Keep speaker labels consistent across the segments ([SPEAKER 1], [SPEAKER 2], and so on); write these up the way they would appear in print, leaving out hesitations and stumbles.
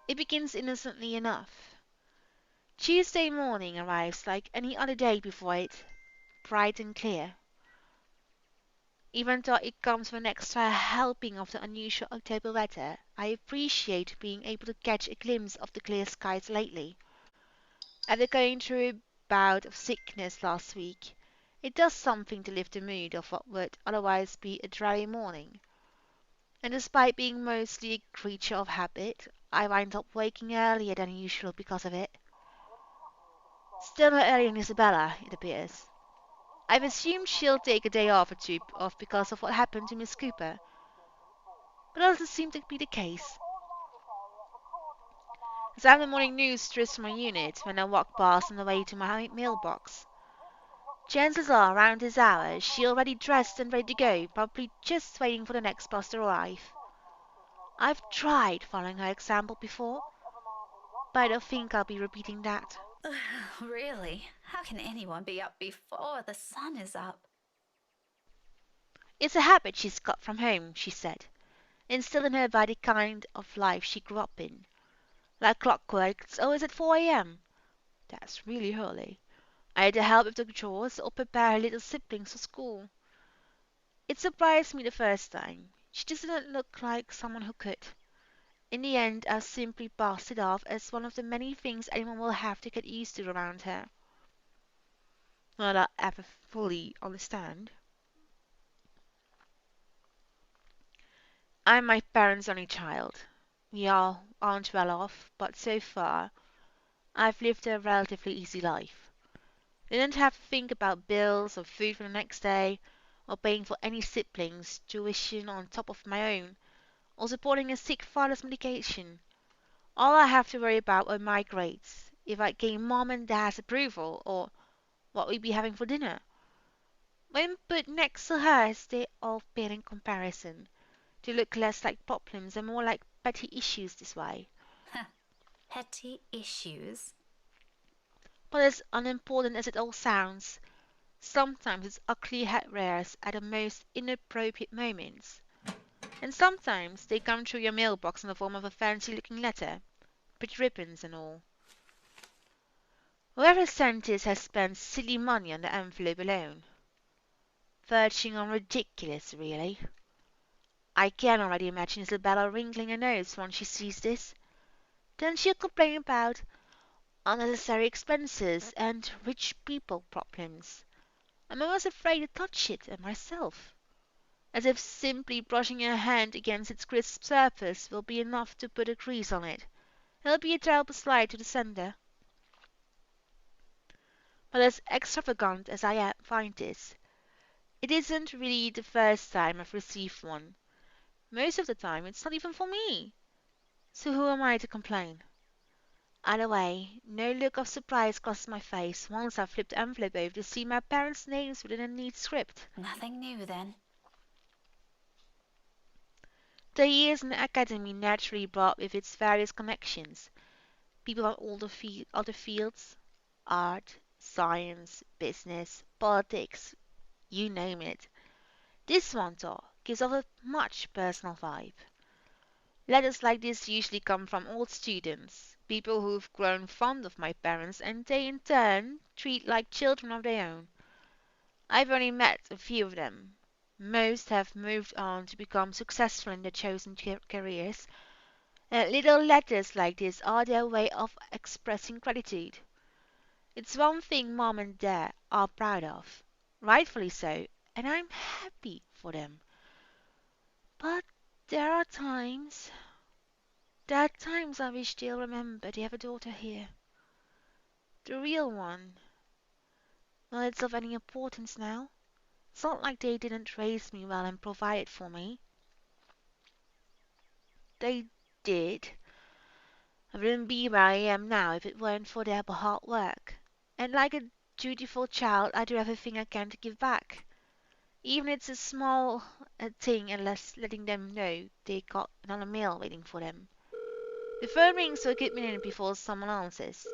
[SPEAKER 1] It begins innocently enough. Tuesday morning arrives like any other day before it, bright and clear. Even though it comes with an extra helping of the unusual October weather, I appreciate being able to catch a glimpse of the clear skies lately. After going through a bout of sickness last week, it does something to lift the mood of what would otherwise be a dreary morning. And despite being mostly a creature of habit, I wind up waking earlier than usual because of it. Still no earlier than Isabella, it appears. I've assumed she'll take a day off or two off because of what happened to Miss Cooper, but that doesn't seem to be the case. As I'm the morning news strips from my unit when I walk past on the way to my mailbox. Chances are, around this hour, she's already dressed and ready to go, probably just waiting for the next bus to arrive. I've tried following her example before, but I don't think I'll be repeating that.
[SPEAKER 2] Really? How can anyone be up before the sun is up?
[SPEAKER 1] It's a habit she's got from home, she said, instilled in her by the kind of life she grew up in. Like clockwork, it's always at 4 a.m. That's really early. Either help with the chores or prepare her little siblings for school. It surprised me the first time. She just didn't look like someone who could. In the end, I simply passed it off as one of the many things anyone will have to get used to around her. Not that I ever fully understand. I'm my parents' only child. We all aren't well off, but so far I've lived a relatively easy life. Didn't have to think about bills or food for the next day, or paying for any siblings' tuition on top of my own, or supporting a sick father's medication. All I have to worry about are my grades, if I gain mom and dad's approval, or what we'd be having for dinner. When put next to hers, they all pale in comparison. They look less like problems and more like petty issues this way.
[SPEAKER 2] Petty issues?
[SPEAKER 1] But as unimportant as it all sounds, sometimes it's ugly head rears at the most inappropriate moments. And sometimes they come through your mailbox in the form of a fancy looking letter, pretty ribbons and all. Whoever sent this has spent silly money on the envelope alone. Verging on ridiculous, really. I can already imagine Isabella wrinkling her nose when she sees this. Then she'll complain about unnecessary expenses and rich people problems. I'm almost afraid to touch it myself, as if simply brushing her hand against its crisp surface will be enough to put a grease on it. It'll be a terrible slight to the sender. But as extravagant as I find this, it isn't really the first time I've received one. Most of the time it's not even for me. So who am I to complain? Either way, no look of surprise crosses my face once I flipped the envelope over to see my parents' names within a neat script.
[SPEAKER 2] Nothing new then.
[SPEAKER 1] The years in the academy naturally brought with its various connections, people from all the other fields, art, science, business, politics, you name it. This one, though, gives off a much personal vibe. Letters like this usually come from old students, people who've grown fond of my parents and they in turn treat like children of their own. I've only met a few of them. Most have moved on to become successful in their chosen careers, and little letters like this are their way of expressing gratitude. It's one thing mom and dad are proud of, rightfully so, and I'm happy for them. But there are times I wish they'll remember they have a daughter here. The real one. Well, it's of any importance now. It's not like they didn't raise me well and provide for me. They did. I wouldn't be where I am now if it weren't for their hard work. And like a dutiful child, I do everything I can to give back. Even if it's a small thing and letting them know they got another meal waiting for them. The phone rings for a good minute before someone answers.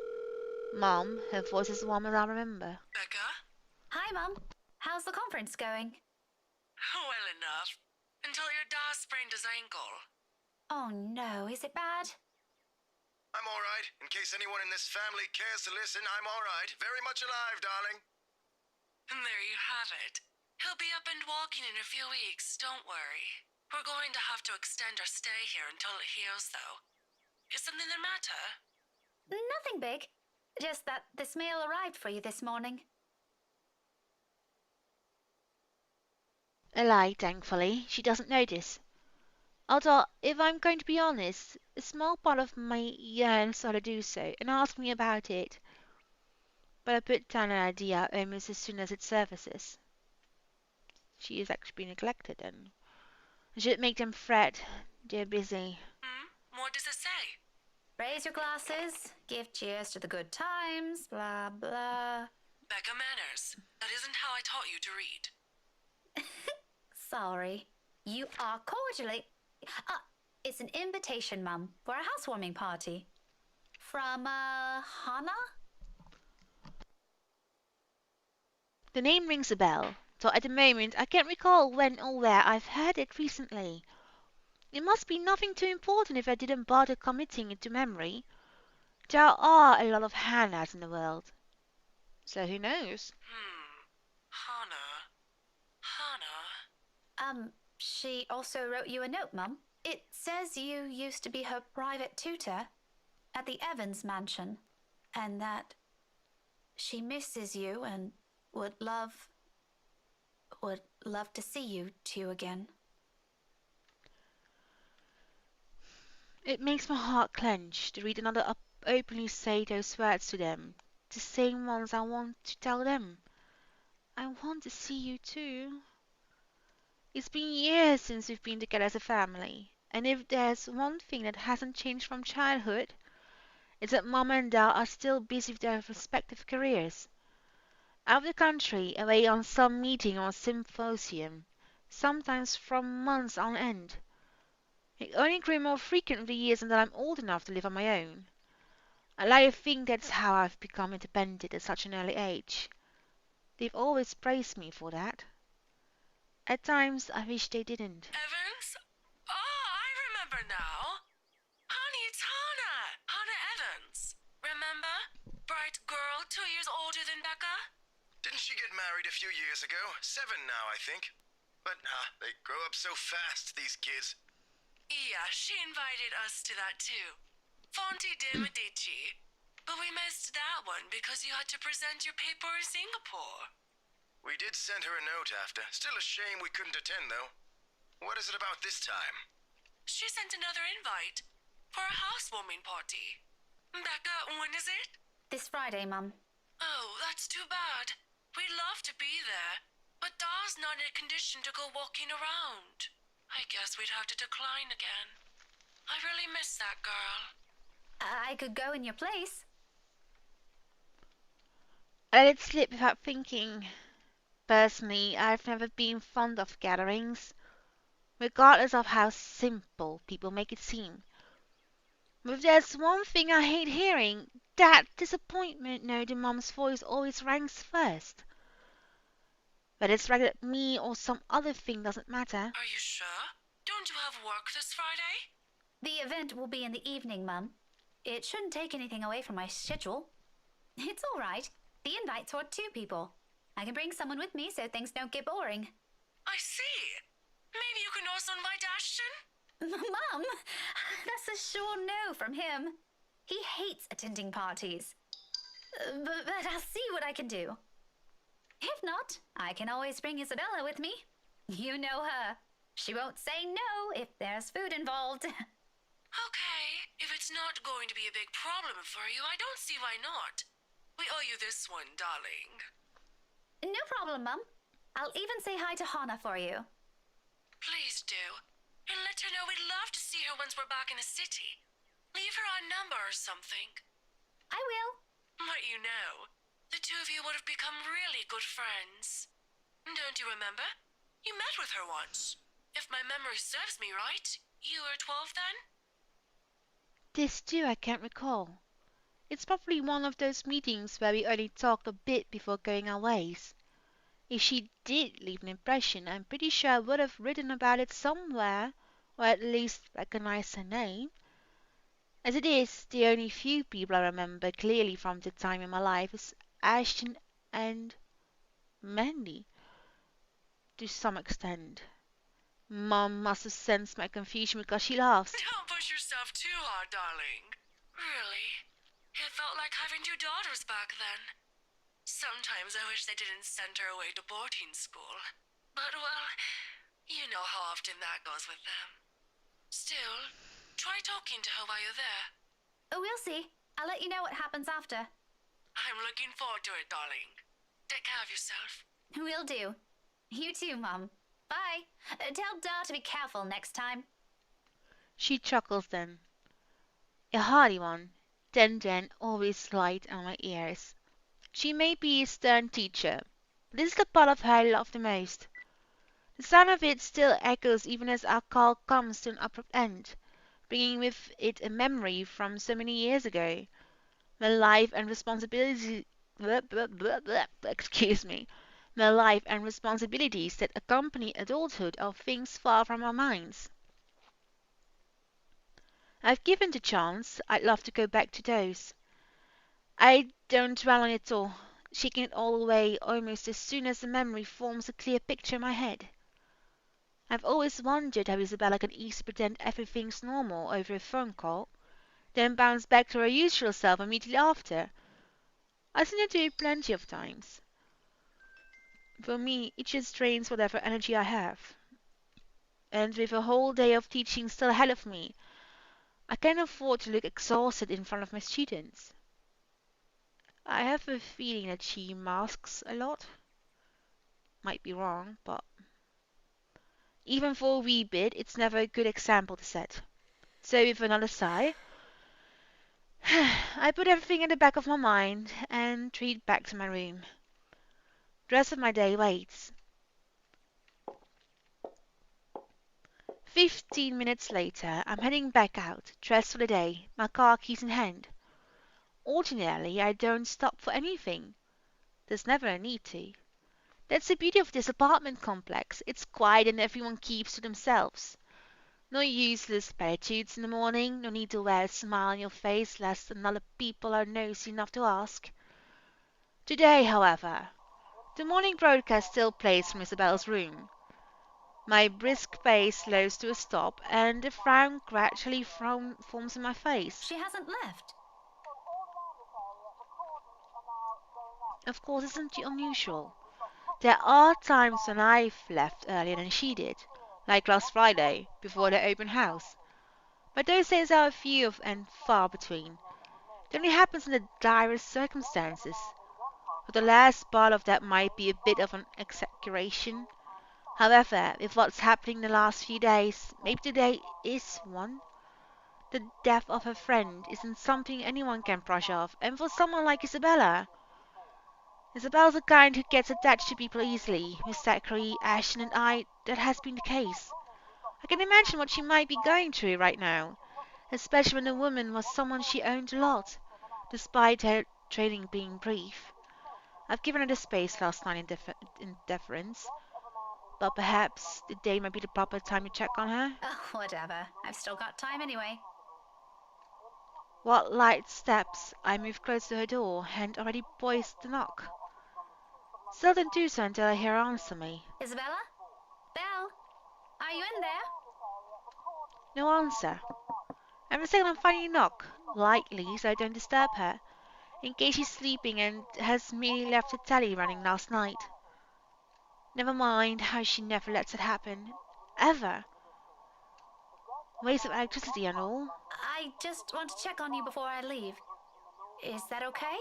[SPEAKER 1] Mom, her voice is warm as I remember.
[SPEAKER 3] Becca?
[SPEAKER 2] Hi, Mum. How's the conference going?
[SPEAKER 3] Well enough. Until your dad sprained his ankle.
[SPEAKER 2] Oh no, is it bad?
[SPEAKER 4] I'm all right. In case anyone in this family cares to listen, I'm all right. Very much alive, darling.
[SPEAKER 3] And there you have it. He'll be up and walking in a few weeks, don't worry. We're going to have to extend our stay here until it heals, though. Is something the matter?
[SPEAKER 2] Nothing big. Just that this mail arrived for you this morning.
[SPEAKER 1] A lie, thankfully. She doesn't notice. Although, if I'm going to be honest, a small part of me yearns her to do so and ask me about it. But I put down an idea almost as soon as it surfaces. She is actually neglected, and I should make them fret. They're busy.
[SPEAKER 3] What does it say?
[SPEAKER 2] Raise your glasses, give cheers to the good times, blah, blah.
[SPEAKER 3] Becca manners. That isn't how I taught you to read.
[SPEAKER 2] Sorry. You are cordially... it's an invitation, Mum, for a housewarming party. From, Hannah?
[SPEAKER 1] The name rings a bell, though at the moment I can't recall when or where I've heard it recently. It must be nothing too important if I didn't bother committing it to memory. There are a lot of Hannahs in the world. So who knows?
[SPEAKER 3] Hannah. Hannah.
[SPEAKER 2] She also wrote you a note, Mum. It says you used to be her private tutor at the Evans Mansion, and that she misses you and would love to see you two again.
[SPEAKER 1] It makes my heart clench to read another openly say those words to them, the same ones I want to tell them. I want to see you too. It's been years since we've been together as a family, and if there's one thing that hasn't changed from childhood, it's that Mum and Dad are still busy with their respective careers. Out of the country, away on some meeting or symposium, sometimes for months on end. It only grew more frequent with the years until I'm old enough to live on my own. I like to think that's how I've become independent at such an early age. They've always praised me for that. At times, I wish they didn't.
[SPEAKER 3] Evans? Oh, I remember now. Honey, it's Hannah. Hannah Evans. Remember? Bright girl, 2 years older than Becca?
[SPEAKER 4] Didn't she get married a few years ago? 7 now, I think. But, they grow up so fast, these kids.
[SPEAKER 3] Yeah, she invited us to that too. Fonte de Medici. But we missed that one because you had to present your paper in Singapore.
[SPEAKER 4] We did send her a note after. Still a shame we couldn't attend, though. What is it about this time?
[SPEAKER 3] She sent another invite for a housewarming party. Becca, when is it?
[SPEAKER 2] This Friday, Mum.
[SPEAKER 3] Oh, that's too bad. We'd love to be there, but Da's not in a condition to go walking around. I guess we'd have to decline again. I really miss that girl.
[SPEAKER 2] I could go in your place.
[SPEAKER 1] I let it slip without thinking. Personally, I've never been fond of gatherings, regardless of how simple people make it seem. But if there's one thing I hate hearing, that disappointment note in Mum's voice always ranks first. Whether it's directed at me or some other thing doesn't matter.
[SPEAKER 3] Are you sure? Don't you have work this Friday?
[SPEAKER 2] The event will be in the evening, Mum. It shouldn't take anything away from my schedule. It's all right. The invite's for 2 people. I can bring someone with me so things don't get boring.
[SPEAKER 3] I see. Maybe you can also invite Ashton?
[SPEAKER 2] Mum, that's a sure no from him. He hates attending parties. But I'll see what I can do. If not, I can always bring Isabella with me. You know her. She won't say no if there's food involved.
[SPEAKER 3] Okay, if it's not going to be a big problem for you, I don't see why not. We owe you this one, darling.
[SPEAKER 2] No problem, Mum. I'll even say hi to Hannah for you.
[SPEAKER 3] Please do. And let her know we'd love to see her once we're back in the city. Leave her our number or something.
[SPEAKER 2] I will.
[SPEAKER 3] But you know, the two of you would have become really good friends. Don't you remember? You met with her once. If my memory serves me right, you were 12 then?
[SPEAKER 1] This too I can't recall. It's probably one of those meetings where we only talked a bit before going our ways. If she did leave an impression, I'm pretty sure I would have written about it somewhere, or at least recognized her name. As it is, the only few people I remember clearly from the time in my life is Ashton and Mandy, to some extent. Mom must have sensed my confusion because she laughs.
[SPEAKER 3] Don't push yourself too hard, darling. Really? It felt like having two daughters back then. Sometimes I wish they didn't send her away to boarding school. But, well, you know how often that goes with them. Still, try talking to her while you're there.
[SPEAKER 2] Oh, we'll see. I'll let you know what happens after.
[SPEAKER 3] I'm looking forward to it, darling. Take care of yourself.
[SPEAKER 2] Will do. You too, Mum. Bye. Tell Dar to be careful next time.
[SPEAKER 1] She chuckles then. A hearty one, then always light on my ears. She may be a stern teacher, but this is the part of her I love the most. The sound of it still echoes even as our call comes to an abrupt end, bringing with it a memory from so many years ago. My life and responsibilities, excuse me, my life and responsibilities that accompany adulthood are things far from our minds. I've given the chance, I'd love to go back to those. I don't dwell on it all, shaking it all away almost as soon as the memory forms a clear picture in my head. I've always wondered how Isabella can easily pretend everything's normal over a phone call, then bounce back to her usual self immediately after. I've seen her do it plenty of times. For me, it just drains whatever energy I have. And with a whole day of teaching still ahead of me, I can't afford to look exhausted in front of my students. I have a feeling that she masks a lot. Might be wrong, but even for a wee bit, it's never a good example to set. So with another sigh, I put everything in the back of my mind and retreat back to my room. The rest of my day waits. 15 minutes later, I'm heading back out, dressed for the day, my car keys in hand. Ordinarily, I don't stop for anything. There's never a need to. That's the beauty of this apartment complex. It's quiet and everyone keeps to themselves. No useless platitudes in the morning, no need to wear a smile on your face lest another people are nosy enough to ask. Today, however, the morning broadcast still plays from Isabel's room. My brisk pace slows to a stop, and a frown gradually forms in my face.
[SPEAKER 2] She hasn't left.
[SPEAKER 1] Of course, isn't it unusual? There are times when I've left earlier than she did, like last Friday, before the open house. But those days are few and far between. It only happens in the direst circumstances. But the last part of that might be a bit of an exaggeration. However, with what's happening the last few days, maybe today is one. The death of her friend isn't something anyone can brush off, and for someone like Isabella's the kind who gets attached to people easily. Miss Thackeray, Ashton, and I, that has been the case. I can imagine what she might be going through right now, especially when the woman was someone she owned a lot, despite her training being brief. I've given her the space last night in deference, but perhaps the day might be the proper time to check on her.
[SPEAKER 2] Oh, whatever. I've still got time anyway.
[SPEAKER 1] What light steps, I move close to her door and already poised to knock. Still don't do so until I hear her answer me.
[SPEAKER 2] Isabella? Belle? Are you in there?
[SPEAKER 1] No answer. Every second I finally knock, lightly so I don't disturb her, in case she's sleeping and has merely left the telly running last night. Never mind how she never lets it happen. Ever. Waste of electricity and all.
[SPEAKER 2] I just want to check on you before I leave. Is that okay?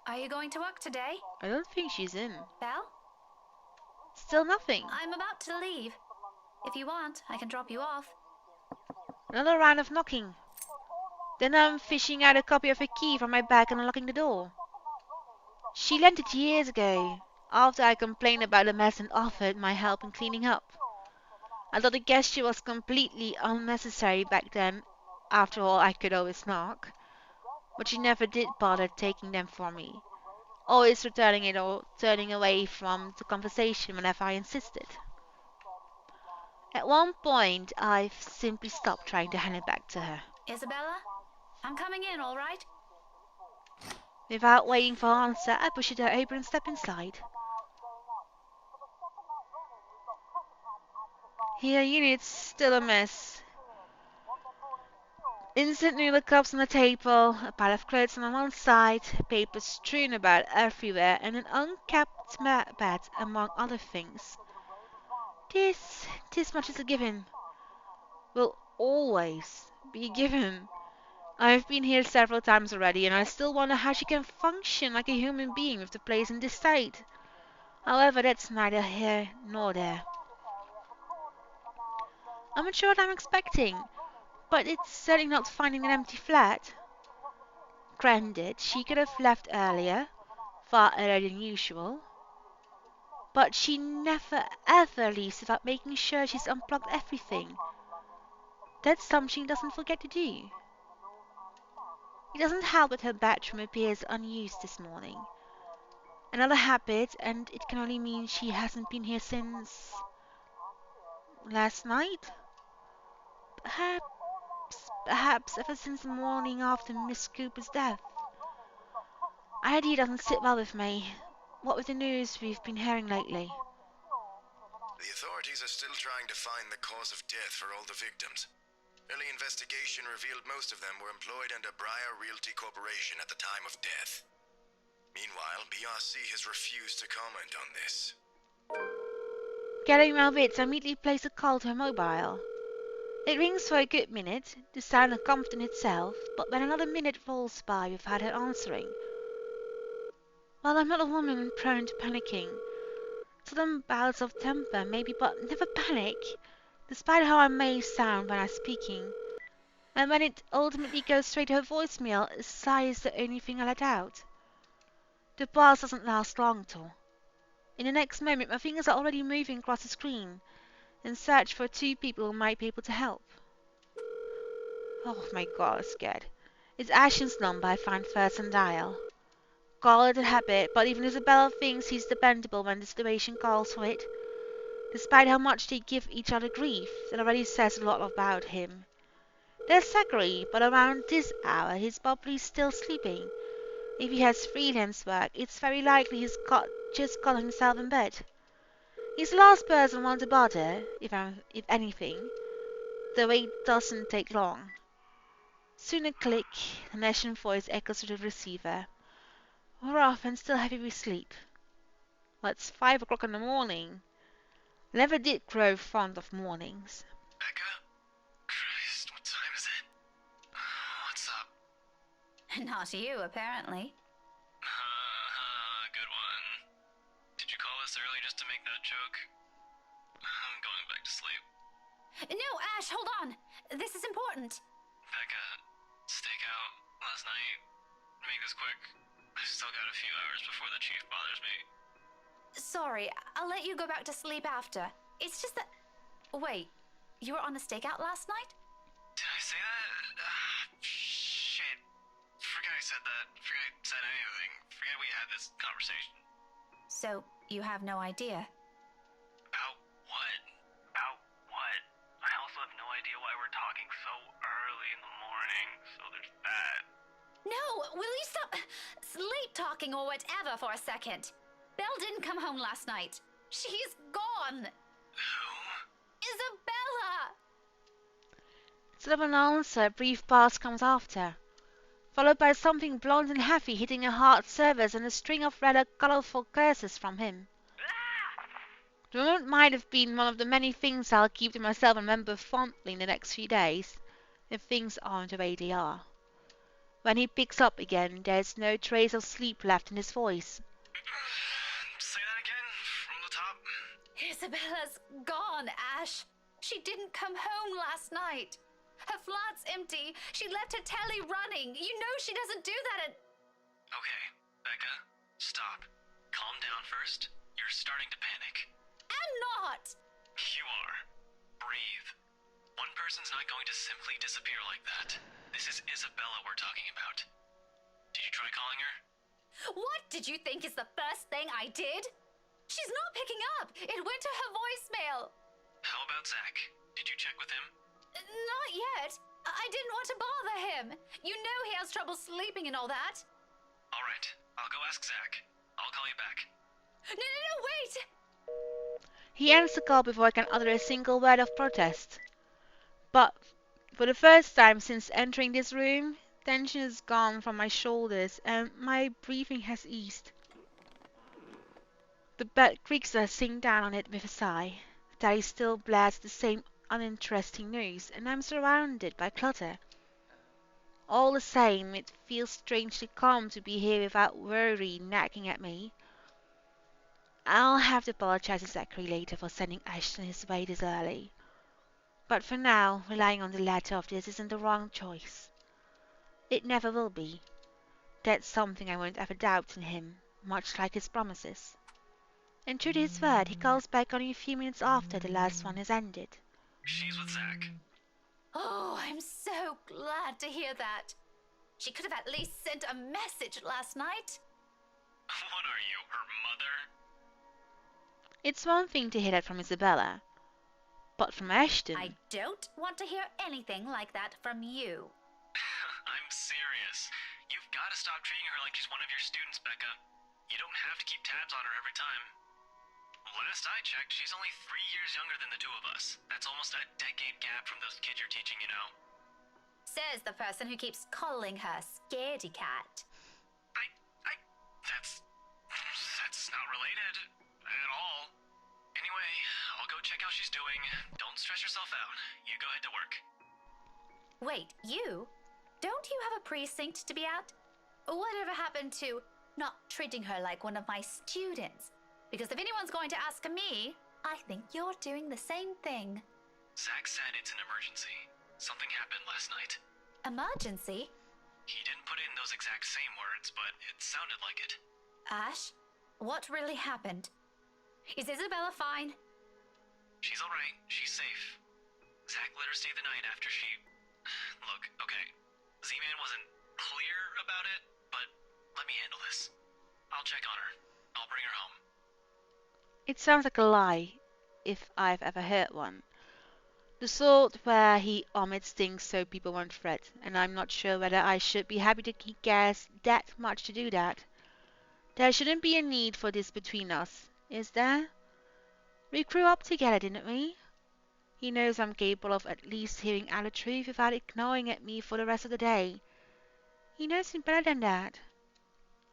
[SPEAKER 2] Are you going to work today?
[SPEAKER 1] I don't think she's in.
[SPEAKER 2] Belle?
[SPEAKER 1] Still nothing.
[SPEAKER 2] I'm about to leave. If you want, I can drop you off.
[SPEAKER 1] Another round of knocking. Then I'm fishing out a copy of her key from my bag and unlocking the door. She lent it years ago, after I complained about the mess and offered my help in cleaning up. I thought the gesture was completely unnecessary back then. After all, I could always knock. But she never did bother taking them for me, always returning it or turning away from the conversation whenever I insisted. At one point, I've simply stopped trying to hand it back to her.
[SPEAKER 2] Isabella? I'm coming in, all right?
[SPEAKER 1] Without waiting for an answer, I push the door open and step inside. Here, unit's still a mess. Instant noodle cups on the table, a pile of clothes on one side, papers strewn about everywhere, and an unkept bed, among other things. This much is a given. Will always be a given. I've been here several times already, and I still wonder how she can function like a human being with the place in this state. However, that's neither here nor there. I'm not sure what I'm expecting, but it's certainly not finding an empty flat. Granted, she could have left earlier, far earlier than usual, but she never ever leaves without making sure she's unplugged everything. That's something she doesn't forget to do. It doesn't help that her bedroom appears unused this morning. Another habit, and it can only mean she hasn't been here since last night? Perhaps ever since the morning after Miss Cooper's death. Idea doesn't sit well with me. What with the news we've been hearing lately.
[SPEAKER 4] The authorities are still trying to find the cause of death for all the victims. Early investigation revealed most of them were employed under Briar Realty Corporation at the time of death. Meanwhile, BRC has refused to comment on this.
[SPEAKER 1] Gathering my wits, I immediately place a call to her mobile. It rings for a good minute, the sound uncomfortable in itself, but when another minute rolls by without her answering. Well, I'm not a woman prone to panicking. Sudden bouts of temper, maybe, but never panic, despite how I may sound when I'm speaking. And when it ultimately goes straight to her voicemail, a sigh is the only thing I let out. The pause doesn't last long, though. In the next moment, my fingers are already moving across the screen, in search for two people who might be able to help. Oh my god, I'm scared. It's Ashton's number I find first and dial. Call it a habit, but even Isabella thinks he's dependable when the situation calls for it. Despite how much they give each other grief, that already says a lot about him. There's Zachary, but around this hour he's probably still sleeping. If he has freelance work, it's very likely he's just got himself in bed. He's the last person I want to bother, if anything. The wait doesn't take long. Soon a click, the national voice echoes through the receiver. We're off and still heavy with sleep. Well, it's 5 o'clock in the morning. Never did grow fond of mornings.
[SPEAKER 4] Becca? Christ, what time is it? What's up?
[SPEAKER 2] Not you, apparently.
[SPEAKER 5] Good one. Did you call this early just to make that joke? I'm going back to sleep.
[SPEAKER 2] No, Ash, hold on. This is important.
[SPEAKER 5] Becca, stakeout last night. Make this quick. I've still got a few hours before the chief bothers me.
[SPEAKER 2] Sorry, I'll let you go back to sleep after. It's just that... Wait, you were on a stakeout last night?
[SPEAKER 5] Did I say that? Shit. Forget I said that. Forget I said anything. Forget we had this conversation.
[SPEAKER 2] So, you have no idea?
[SPEAKER 5] About what? About what? I also have no idea why we're talking so early in the morning, so there's that.
[SPEAKER 2] No, will you stop sleep talking or whatever for a second? Belle didn't come home last night. She's gone.
[SPEAKER 5] Who?
[SPEAKER 2] Isabella!
[SPEAKER 1] Instead of an answer, a brief pause comes after, followed by something blunt and heavy hitting a hard surface and a string of rather colorful curses from him. The moment might have been one of the many things I'll keep to myself and remember fondly in the next few days, if things aren't the way they are. When he picks up again, there's no trace of sleep left in his voice.
[SPEAKER 5] Say that again, from the top.
[SPEAKER 2] Isabella's gone, Ash. She didn't come home last night. Her flat's empty. She left her telly running. You know she doesn't do that
[SPEAKER 5] Okay, Becca, stop. Calm down first. You're starting to panic.
[SPEAKER 2] I'm not.
[SPEAKER 5] You are. Breathe. One person's not going to simply disappear like that. This is Isabella we're talking about. Did you try calling her?
[SPEAKER 2] What did you think is the first thing I did? She's not picking up. It went to her voicemail.
[SPEAKER 5] How about Zach? Did you check with him?
[SPEAKER 2] Not yet. I didn't want to bother him. You know he has trouble sleeping and all that.
[SPEAKER 5] Alright, I'll go ask Zach. I'll call you back.
[SPEAKER 2] No, wait!
[SPEAKER 1] He ends the call before I can utter a single word of protest. But for the first time since entering this room, tension is gone from my shoulders and my breathing has eased. The bed creaks as I sink down on it with a sigh. Daddy still blasts the same uninteresting news, and I'm surrounded by clutter. All the same, it feels strangely calm to be here without worry nagging at me. I'll have to apologize to Zachary later for sending Ashton his way this early. But for now, relying on the latter of this isn't the wrong choice. It never will be. That's something I won't ever doubt in him, much like his promises. And true to his word, he calls back only a few minutes after the last one has ended.
[SPEAKER 5] She's with Zach.
[SPEAKER 2] Oh, I'm so glad to hear that. She could have at least sent a message last night.
[SPEAKER 5] What are you, her mother?
[SPEAKER 1] It's one thing to hear that from Isabella, but from Ashton.
[SPEAKER 2] I don't want to hear anything like that from you.
[SPEAKER 5] I'm serious. You've got to stop treating her like she's one of your students, Becca. You don't have to keep tabs on her every time. Last I checked, she's only 3 years younger than the two of us. That's almost a decade gap from those kids you're teaching, you know.
[SPEAKER 2] Says the person who keeps calling her Scaredy Cat.
[SPEAKER 5] That's not related at all. Anyway, I'll go check how she's doing. Don't stress yourself out. You go ahead to work.
[SPEAKER 2] Wait, you? Don't you have a precinct to be at? Whatever happened to not treating her like one of my students? Because if anyone's going to ask me, I think you're doing the same thing.
[SPEAKER 5] Zach said it's an emergency. Something happened last night.
[SPEAKER 2] Emergency?
[SPEAKER 5] He didn't put in those exact same words, but it sounded like it.
[SPEAKER 2] Ash, what really happened? Is Isabella fine?
[SPEAKER 5] She's alright. She's safe. Zach let her stay the night after she... Look, okay. Z-Man wasn't clear about it, but let me handle this. I'll check on her. I'll bring her home.
[SPEAKER 1] It sounds like a lie, if I've ever heard one. The sort where he omits things so people won't fret, and I'm not sure whether I should be happy that he cares that much to do that. There shouldn't be a need for this between us, is there? We grew up together, didn't we? He knows I'm capable of at least hearing out the truth without ignoring at me for the rest of the day. He knows me better than that.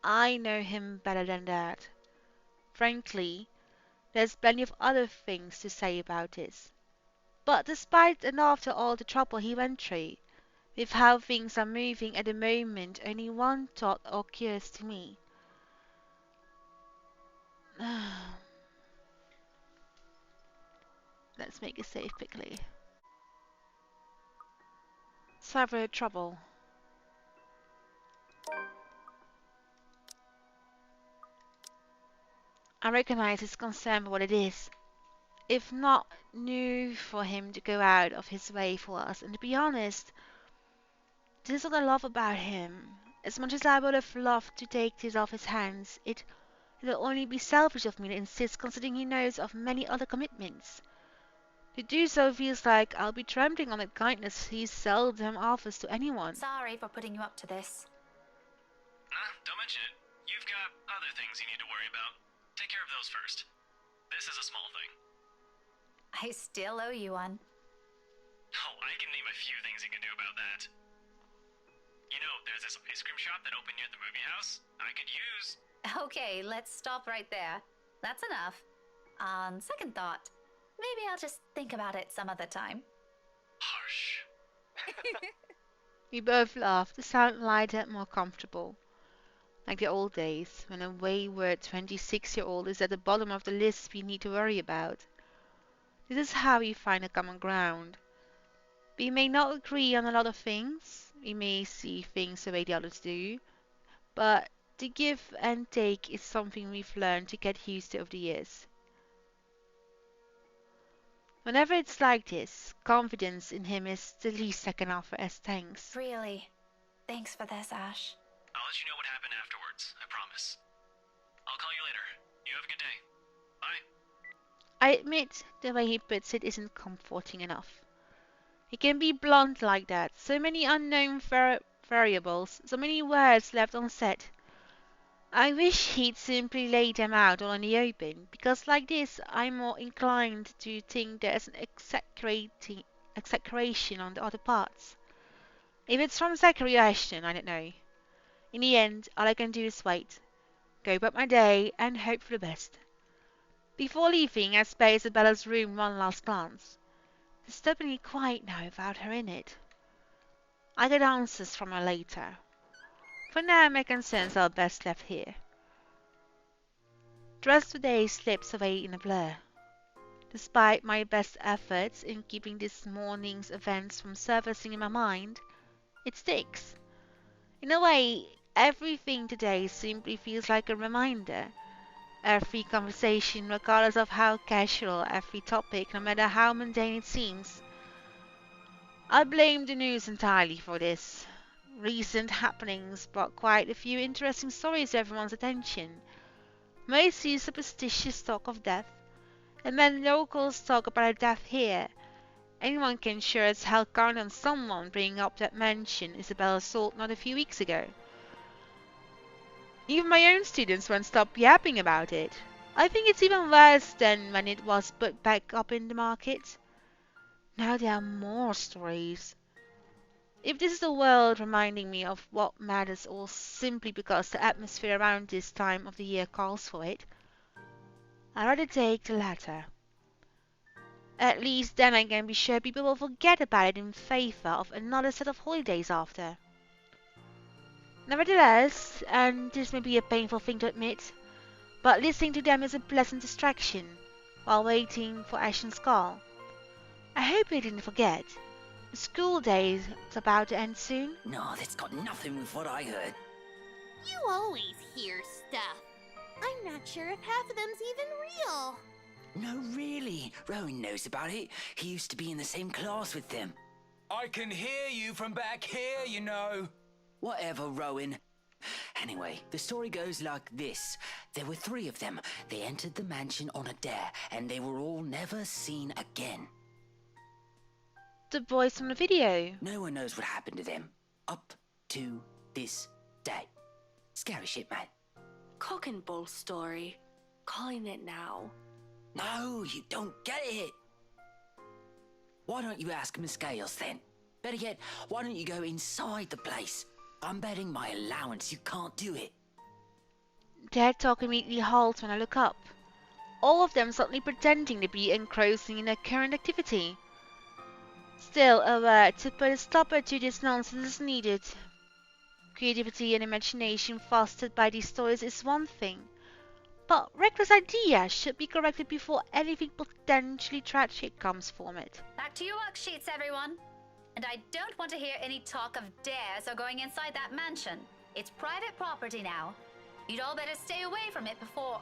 [SPEAKER 1] I know him better than that. Frankly, there's plenty of other things to say about this. But despite and after all the trouble he went through, with how things are moving at the moment, only one thought occurs to me. Let's make a save quickly. Several trouble. I recognize his concern for what it is. If not new for him to go out of his way for us, and to be honest, this is what I love about him. As much as I would have loved to take this off his hands, it'll only be selfish of me to insist considering he knows of many other commitments. To do so feels like I'll be trampling on the kindness he seldom offers to anyone.
[SPEAKER 2] Sorry for putting you up to this.
[SPEAKER 5] Nah, don't mention it. You've got other things you need to worry about. Take care of those first. This is a small thing.
[SPEAKER 2] I still owe you one.
[SPEAKER 5] Oh, I can name a few things you can do about that. You know, there's this ice cream shop that opened near the movie house. I could use...
[SPEAKER 2] Okay, let's stop right there. That's enough. On second thought, maybe I'll just think about it some other time.
[SPEAKER 5] Harsh.
[SPEAKER 1] We both laughed, to sound lighter and more comfortable. Like the old days, when a wayward 26-year-old is at the bottom of the list we need to worry about. This is how we find a common ground. We may not agree on a lot of things, we may see things the way the others do, but the give and take is something we've learned to get used to over the years. Whenever it's like this, confidence in him is the least I can offer as thanks.
[SPEAKER 2] Really, thanks for this, Ash.
[SPEAKER 5] I'll let you know what happened afterwards, I promise. I'll call you later. You have a good day. Bye.
[SPEAKER 1] I admit the way he puts it isn't comforting enough. It can be blunt like that. So many unknown variables, so many words left unsaid. I wish he'd simply lay them out all in the open, because like this I'm more inclined to think there's an exaggeration on the other parts. If it's from exaggeration, I don't know. In the end, all I can do is wait, go about my day, and hope for the best. Before leaving, I spare Isabella's room one last glance. Disturbingly quiet now without her in it. I get answers from her later. For now, my concerns are best left here. The rest of the day slips away in a blur. Despite my best efforts in keeping this morning's events from surfacing in my mind, it sticks. In a way, everything today simply feels like a reminder. Every conversation, regardless of how casual, every topic, no matter how mundane it seems. I blame the news entirely for this. Recent happenings brought quite a few interesting stories to everyone's attention. Mostly superstitious talk of death, and when locals talk about a death here, anyone can sure as hell count on someone bringing up that mansion Isabella sold not a few weeks ago. Even my own students won't stop yapping about it. I think it's even worse than when it was put back up in the market. Now there are more stories. If this is the world reminding me of what matters or simply because the atmosphere around this time of the year calls for it, I'd rather take the latter. At least then I can be sure people will forget about it in favor of another set of holidays after. Nevertheless, and this may be a painful thing to admit, but listening to them is a pleasant distraction while waiting for Ashton's call. I hope he didn't forget. The school day is about to end soon.
[SPEAKER 6] No, that's got nothing with what I heard.
[SPEAKER 7] You always hear stuff. I'm not sure if half of them's even real.
[SPEAKER 6] No, really. Rowan knows about it. He used to be in the same class with them.
[SPEAKER 8] I can hear you from back here, you know.
[SPEAKER 6] Whatever, Rowan. Anyway, the story goes like this. There were 3 of them. They entered the mansion on a dare, and they were all never seen again.
[SPEAKER 1] The boys from the video.
[SPEAKER 6] No one knows what happened to them. Up to this day. Scary shit, man.
[SPEAKER 3] Cock and bull story. Calling it now.
[SPEAKER 6] No, you don't get it. Why don't you ask Miss Gales then? Better yet, why don't you go inside the place? I'm betting my allowance you can't do it.
[SPEAKER 1] Their talk immediately halts when I look up. All of them suddenly pretending to be engrossing in their current activity. Still, a word to put a stopper to this nonsense is needed. Creativity and imagination fostered by these stories is one thing, but reckless ideas should be corrected before anything potentially tragic comes from it.
[SPEAKER 2] Back to your worksheets, everyone. And I don't want to hear any talk of dares or going inside that mansion. It's private property now. You'd all better stay away from it before...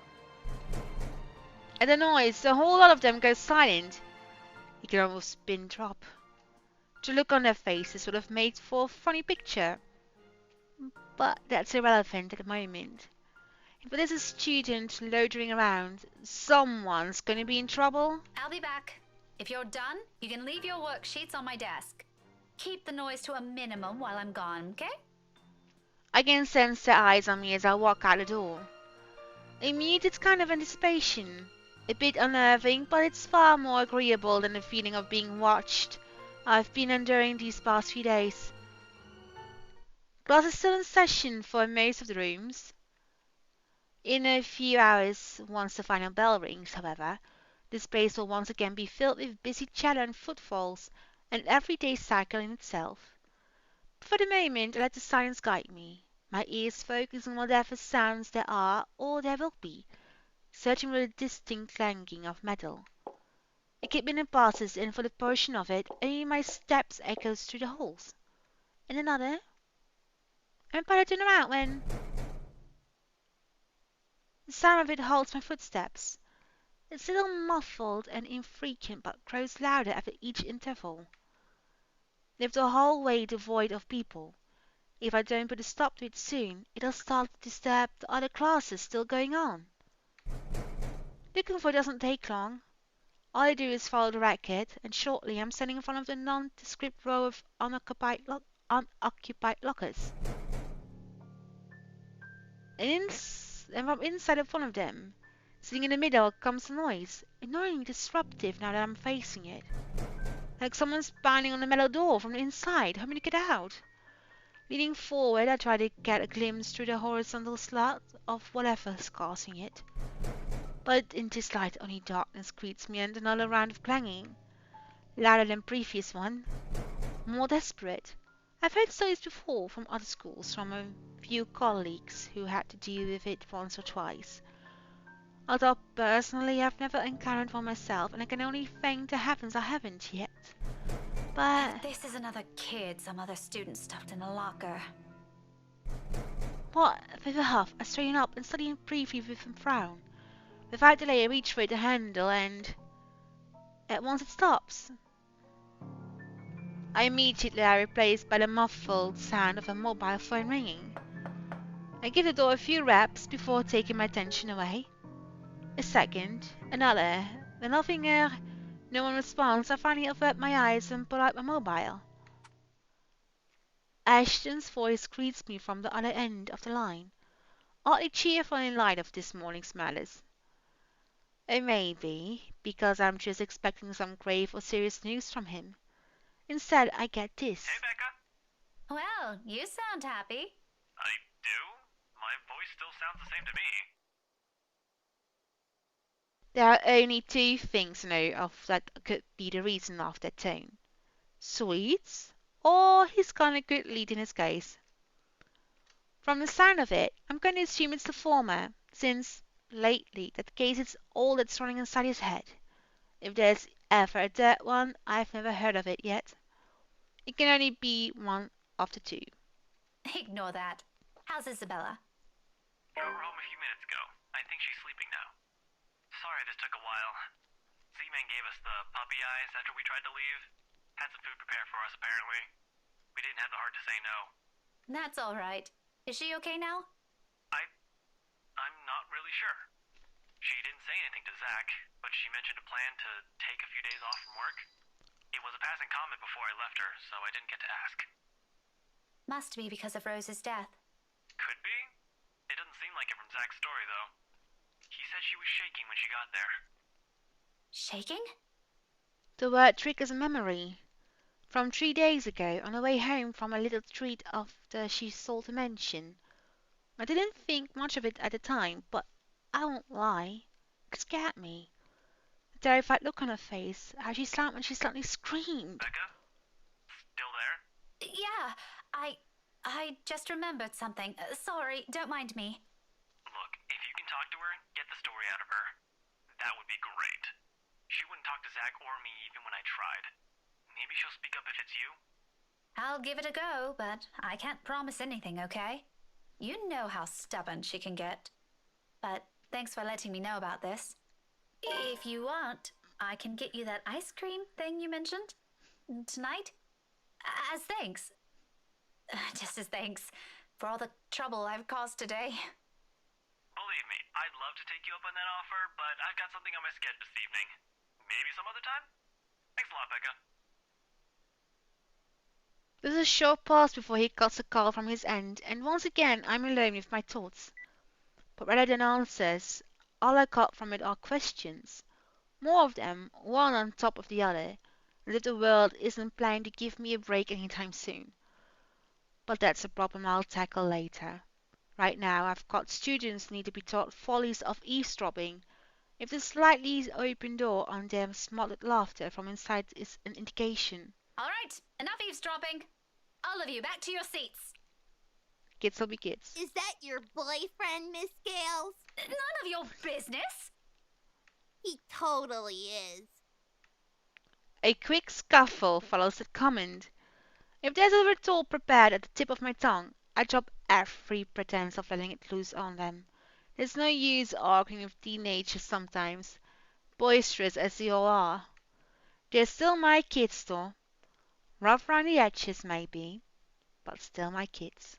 [SPEAKER 1] At the noise, a whole lot of them go silent. You can almost pin drop. The look on their faces would have made for a funny picture. But that's irrelevant at the moment. If there's a student loitering around, someone's going to be in trouble.
[SPEAKER 2] I'll be back. If you're done, you can leave your worksheets on my desk. Keep the noise to a minimum while I'm gone, okay?
[SPEAKER 1] I can sense their eyes on me as I walk out the door. A muted kind of anticipation. A bit unnerving, but it's far more agreeable than the feeling of being watched I've been enduring these past few days. Class is still in session for most of the rooms. In a few hours, once the final bell rings, however, the space will once again be filled with busy chatter and footfalls, an everyday cycle in itself. But for the moment, I let the silence guide me, my ears focused on whatever sounds there are or there will be, searching for the distinct clanging of metal. A kidman passes, and for the portion of it, only my steps echoes through the halls. And another. I'm about to turn around when the sound of it halts my footsteps. It's a little muffled and infrequent, but grows louder after each interval. Leave the hallway devoid of people. If I don't put a stop to it soon, it'll start to disturb the other classes still going on. Looking for it doesn't take long. All I do is follow the racket, and shortly I'm standing in front of the nondescript row of unoccupied lockers. And from inside of one of them, sitting in the middle, comes a noise, annoyingly disruptive now that I'm facing it. Like someone's banging on the metal door from the inside, hoping to get out. Leaning forward, I try to get a glimpse through the horizontal slat of whatever's causing it. But in this light, only darkness greets me and another round of clanging. Louder than previous one. More desperate. I've heard stories before from other schools, from a few colleagues who had to deal with it once or twice. Although personally I've never encountered one myself, and I can only thank the heavens I haven't yet. But
[SPEAKER 2] This is another kid some other student stuffed in a locker.
[SPEAKER 1] with a huff, I straighten up and study briefly with a frown. Without delay, I reach for the handle, and at once it stops. I immediately are replaced by the muffled sound of a mobile phone ringing. I give the door a few raps before taking my attention away. A second, another, then no one responds. I finally avert my eyes and pull out my mobile. Ashton's voice greets me from the other end of the line, oddly cheerful in light of this morning's matters. It may be because I'm just expecting some grave or serious news from him. Instead, I get this.
[SPEAKER 5] Hey, Becca.
[SPEAKER 2] Well, you sound happy.
[SPEAKER 5] I do? My voice still sounds the same to me.
[SPEAKER 1] There are only two things I know of that could be the reason of that tone. Sweets, or he's got a good lead in his case. From the sound of it, I'm going to assume it's the former, since, lately, that case is all that's running inside his head. If there's ever a third one, I've never heard of it yet. It can only be one of the two.
[SPEAKER 2] Ignore that. How's Isabella?
[SPEAKER 5] Got her home a few minutes ago. I think she's sleeping now. Sorry this took a while. Z-Man gave us the puppy eyes after we tried to leave. Had some food prepared for us, apparently. We didn't have the heart to say no.
[SPEAKER 2] That's all right. Is she okay now?
[SPEAKER 5] I'm not really sure. She didn't say anything to Zach, but she mentioned a plan to take a few days off from work. It was a passing comment before I left her, so I didn't get to ask.
[SPEAKER 2] Must be because of Rose's death.
[SPEAKER 5] Could be. It doesn't seem like it from Zach's story, though. He said she was shaking when she got there.
[SPEAKER 2] Shaking?
[SPEAKER 1] The word triggers a memory. From 3 days ago, on the way home from a little treat after she sold the mansion. I didn't think much of it at the time, but I won't lie, it scared me. The terrified look on her face, how she slammed when she suddenly screamed.
[SPEAKER 5] Becca? Still there?
[SPEAKER 2] Yeah, I just remembered something. Sorry, don't mind me.
[SPEAKER 5] Look, if you can talk to her, get the story out of her. That would be great. She wouldn't talk to Zach or me even when I tried. Maybe she'll speak up if it's you.
[SPEAKER 2] I'll give it a go, but I can't promise anything, okay? You know how stubborn she can get. But thanks for letting me know about this. If you want, I can get you that ice cream thing you mentioned tonight. As thanks. Just as thanks for all the trouble I've caused today.
[SPEAKER 5] Believe me, I'd love to take you up on that offer, but I've got something on my schedule this evening. Maybe some other time? Thanks a lot, Becca.
[SPEAKER 1] There's a short pause before he cuts the call from his end, and once again I'm alone with my thoughts. But rather than answers, all I got from it are questions. More of them, one on top of the other, as if the world isn't planning to give me a break anytime soon. But that's a problem I'll tackle later. Right now I've got students who need to be taught follies of eavesdropping. If the slightly open door on their smothered laughter from inside is an indication.
[SPEAKER 2] All right, enough eavesdropping. All of you, back to your seats.
[SPEAKER 1] Kids will be kids.
[SPEAKER 7] Is that your boyfriend, Miss Gales?
[SPEAKER 2] None of your business.
[SPEAKER 7] He totally is.
[SPEAKER 1] A quick scuffle follows that comment. If there's a retort prepared at the tip of my tongue, I drop every pretense of letting it loose on them. There's no use arguing with teenagers sometimes, boisterous as they all are. They're still my kids, though. Rough round the edges, maybe, but still my kids.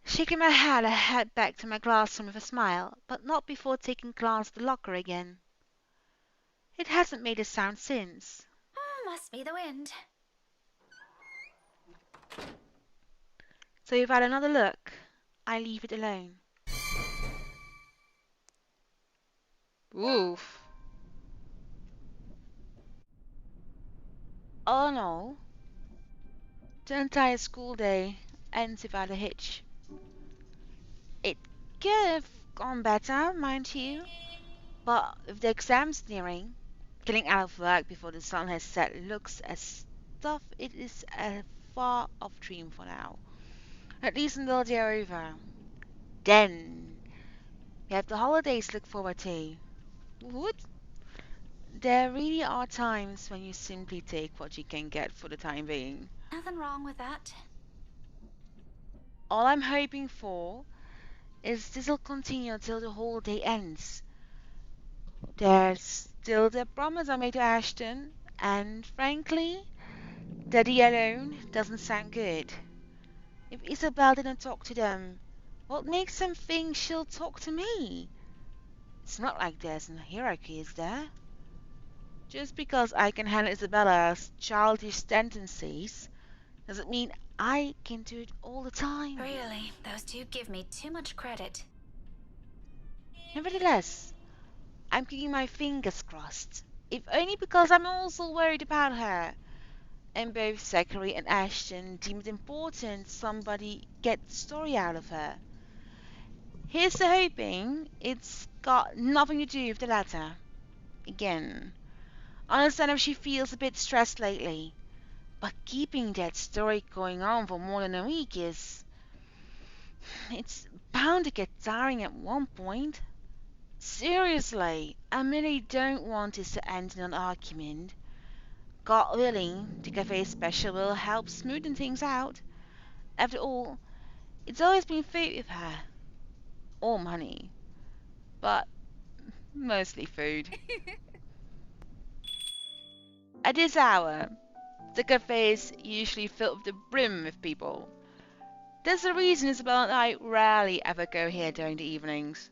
[SPEAKER 1] Shaking my head, I head back to my classroom with a smile, but not before taking a glance at the locker again. It hasn't made a sound since.
[SPEAKER 2] Oh, must be the wind.
[SPEAKER 1] So you've had another look. I leave it alone. Oof. Oh no. The entire school day ends without a hitch. It could have gone better, mind you, but with the exams nearing, getting out of work before the sun has set looks as tough it is a far off dream for now. At least until they're over. Then we have the holidays to look forward to. What? There really are times when you simply take what you can get for the time being.
[SPEAKER 2] Nothing wrong with that.
[SPEAKER 1] All I'm hoping for is this'll continue until the whole day ends. There's still the promise I made to Ashton, and frankly, Daddy alone doesn't sound good. If Isabel didn't talk to them, what makes them think she'll talk to me? It's not like there's a hierarchy, is there? Just because I can handle Isabella's childish tendencies doesn't mean I can do it all the time.
[SPEAKER 2] Really, those two give me too much credit.
[SPEAKER 1] Nevertheless, I'm keeping my fingers crossed, if only because I'm also worried about her. And both Zachary and Ashton deem it important somebody get the story out of her. Here's to hoping it's got nothing to do with the latter. Again, I understand if she feels a bit stressed lately, but keeping that story going on for more than a week is... it's bound to get tiring at one point. Seriously, I really don't want this to end in an argument. God willing, the cafe special will help smoothen things out. After all, it's always been food with her. Or money. But mostly food. At this hour, the cafe is usually filled to the brim with people. There's a reason Isabel and I rarely ever go here during the evenings.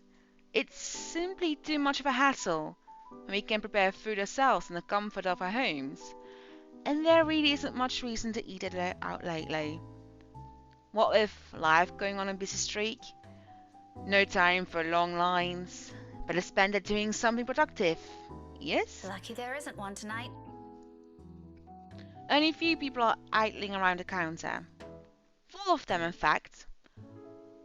[SPEAKER 1] It's simply too much of a hassle, and we can prepare food ourselves in the comfort of our homes. And there really isn't much reason to eat it out lately. What with life going on a busy streak? No time for long lines. Better spend it doing something productive. Yes?
[SPEAKER 2] Lucky there isn't one tonight.
[SPEAKER 1] Only few people are idling around the counter. 4 of them, in fact.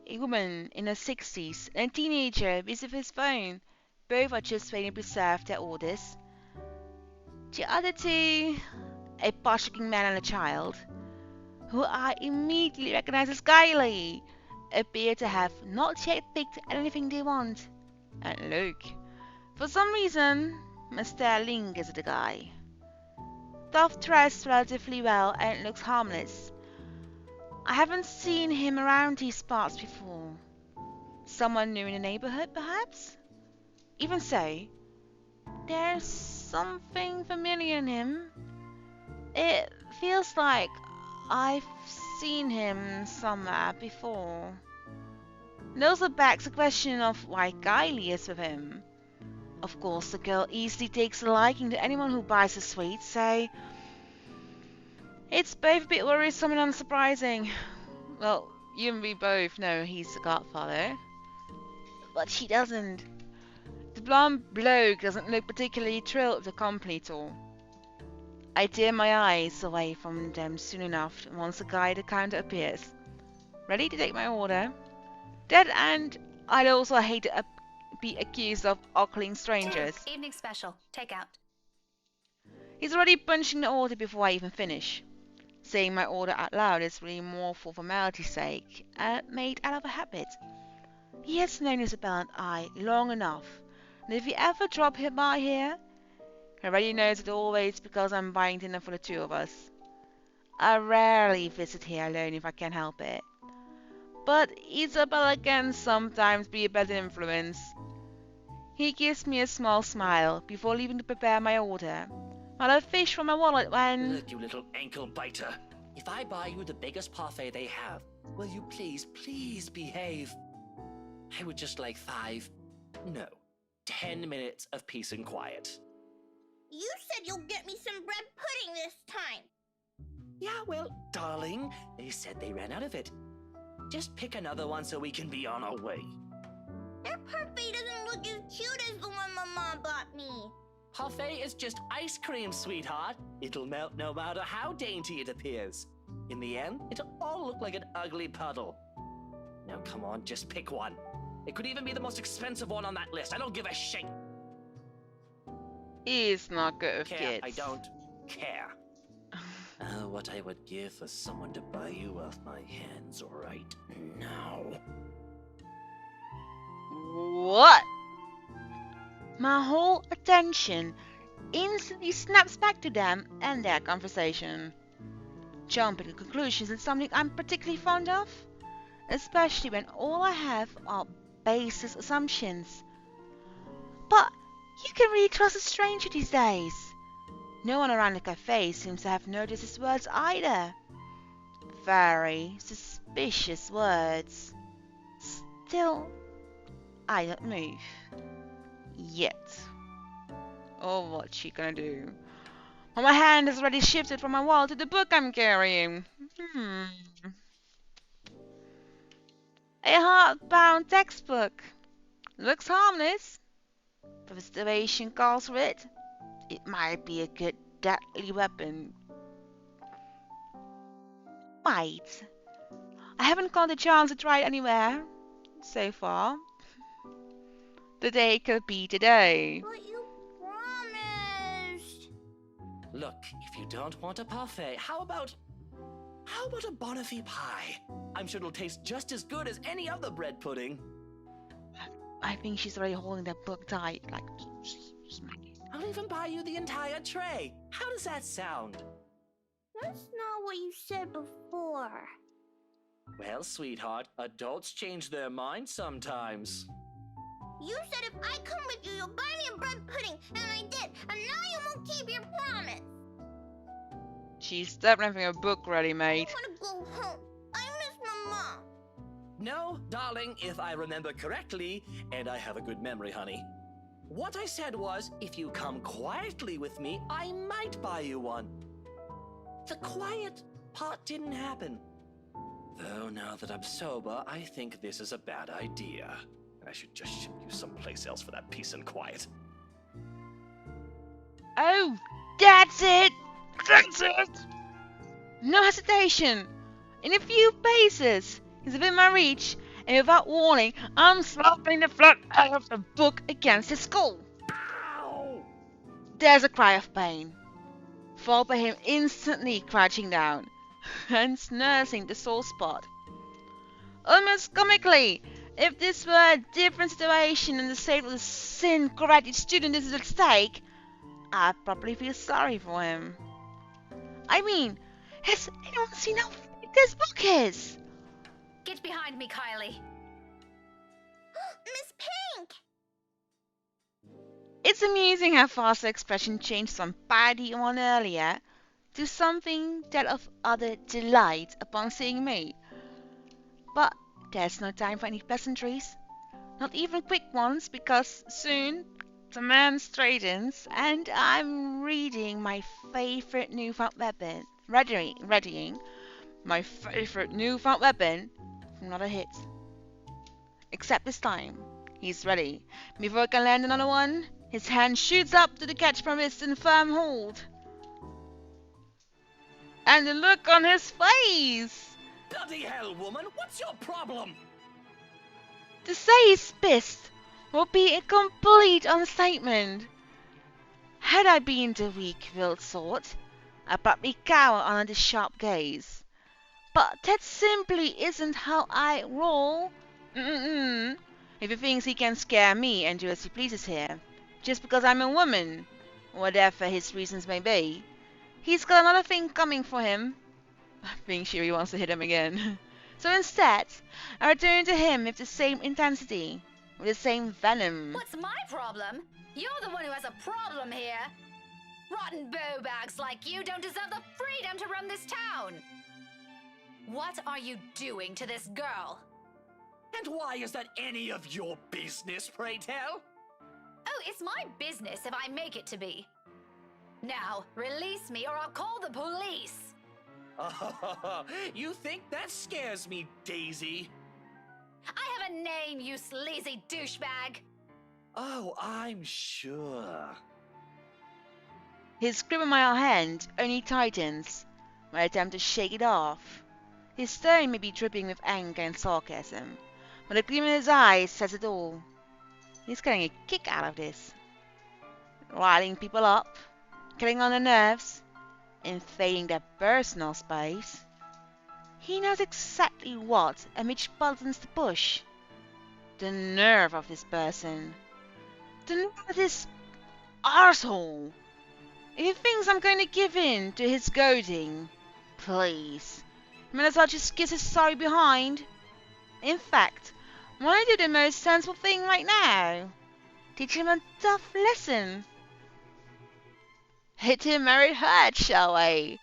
[SPEAKER 1] A woman in her 60s and a teenager busy with his phone. Both are just waiting to serve their orders. The other two, a posh-looking man and a child, who I immediately recognize as Kylie, appear to have not yet picked anything they want. And look, for some reason, Mr. Link is the guy. Tough dressed relatively well and looks harmless. I haven't seen him around these parts before. Someone new in the neighborhood, perhaps? Even so, there's something familiar in him. It feels like I've seen him somewhere before. And also begs the question of why Kylie is with him. Of course, the girl easily takes a liking to anyone who buys her sweets, so it's both a bit worrisome and unsurprising. Well, you and me both know he's the godfather. But she doesn't. The blonde bloke doesn't look particularly thrilled with the company tour. I tear my eyes away from them soon enough once the guy at the counter appears, ready to take my order. That and I'd also hate to be accused of ogling strangers.
[SPEAKER 2] Evening special. Take out.
[SPEAKER 1] He's already punching the order before I even finish. Saying my order out loud is really more for formality's sake, made out of a habit. He has known Isabel and I long enough, and if he ever drop him by here, he already knows it always because I'm buying dinner for the two of us. I rarely visit here alone if I can help it. But Isabella can sometimes be a bad influence. He gives me a small smile before leaving to prepare my order, while I fish from my wallet when...
[SPEAKER 6] Look, you little ankle biter. If I buy you the biggest parfait they have, will you please behave? I would just like 5, no, 10 minutes of peace and quiet.
[SPEAKER 7] You said you'll get me some bread pudding this time.
[SPEAKER 9] Yeah, well, darling, they said they ran out of it. Just pick another one so we can be on our way.
[SPEAKER 7] Their parfait doesn't look as cute as the one my mom bought me.
[SPEAKER 9] Parfait is just ice cream, sweetheart. It'll melt no matter how dainty it appears. In the end, it'll all look like an ugly puddle. Now come on, just pick one. It could even be the most expensive one on that list. I don't give a shit.
[SPEAKER 1] He's not good with
[SPEAKER 9] Care,
[SPEAKER 1] kids.
[SPEAKER 9] I don't care. What I would give for someone to buy you off my hands right now.
[SPEAKER 1] What? My whole attention instantly snaps back to them and their conversation. Jumping to conclusions is something I'm particularly fond of, especially when all I have are baseless assumptions. But you can really trust a stranger these days. No one around the cafe seems to have noticed his words either. Very suspicious words. Still, I don't move. Yet. Oh, what's she gonna do? Well, my hand has already shifted from my wallet to the book I'm carrying. A hardbound textbook. Looks harmless. But the situation calls for it. It might be a good deadly weapon. Wait. I haven't got a chance to try it anywhere so far. The day could be today.
[SPEAKER 7] But you promised.
[SPEAKER 9] Look, if you don't want a parfait, how about a bonify pie? I'm sure it'll taste just as good as any other bread pudding.
[SPEAKER 1] I think she's already holding that book tight, like smack it.
[SPEAKER 9] I'll even buy you the entire tray. How does that sound?
[SPEAKER 7] That's not what you said before.
[SPEAKER 9] Well, sweetheart, adults change their minds sometimes.
[SPEAKER 7] You said if I come with you, you'll buy me a bread pudding, and I did, and now you won't keep your promise.
[SPEAKER 1] She's definitely having a book ready, mate.
[SPEAKER 7] I want to go home. I miss my mom.
[SPEAKER 9] No, darling, if I remember correctly, and I have a good memory, honey. What I said was, if you come quietly with me, I might buy you one. The quiet part didn't happen. Though now that I'm sober, I think this is a bad idea. I should just ship you someplace else for that peace and quiet.
[SPEAKER 1] Oh, that's it! That's it! No hesitation. In a few paces, he's within my reach, and without warning, I'm slapping the flat out of the book against his skull.
[SPEAKER 9] Ow!
[SPEAKER 1] There's a cry of pain, followed by him instantly crouching down and nursing the sore spot. Almost comically, if this were a different situation and the state of the sin-corrected student is at stake, I'd probably feel sorry for him. I mean, has anyone seen how thick this book is?
[SPEAKER 2] Get behind me, Kylie.
[SPEAKER 7] Miss Pink!
[SPEAKER 1] It's amusing how fast her expression changed from parody one earlier to something that of utter delight upon seeing me. But there's no time for any pleasantries, not even quick ones, because soon the man straightens and I'm readying my favorite newfound weapon, readying my favorite newfound weapon for another hit. Except this time, he's ready. Before I can land another one, his hand shoots up to catch from his firm hold. And the look on his face!
[SPEAKER 9] Bloody hell, woman, what's your problem?
[SPEAKER 1] To say he's pissed would be a complete understatement. Had I been the weak-willed sort, I'd probably cower under the sharp gaze. But that simply isn't how I roll. If he thinks he can scare me and do as he pleases here, just because I'm a woman, whatever his reasons may be, he's got another thing coming for him. I think she really wants to hit him again. So instead, I return to him with the same intensity, with the same venom.
[SPEAKER 2] What's my problem? You're the one who has a problem here. Rotten bowbags like you don't deserve the freedom to run this town. What are you doing to this girl?
[SPEAKER 9] And why is that any of your business, pray tell?
[SPEAKER 2] Oh, it's my business if I make it to be. Now, release me or I'll call the police.
[SPEAKER 9] Oh, you think that scares me, Daisy?
[SPEAKER 2] I have a name, you sleazy douchebag.
[SPEAKER 9] Oh, I'm sure.
[SPEAKER 1] His criminal hand only tightens when I attempt to shake it off. His tone may be dripping with anger and sarcasm, but the gleam in his eyes says it all. He's getting a kick out of this. Riling people up, getting on their nerves, invading their personal space. He knows exactly what and which buttons to push. The nerve of this person. The nerve of this arsehole. If he thinks I'm going to give in to his goading, please, you might as well just kiss his sorry behind. In fact, why do the most sensible thing right now? Teach him a tough lesson. Hit him where it hurts, shall we?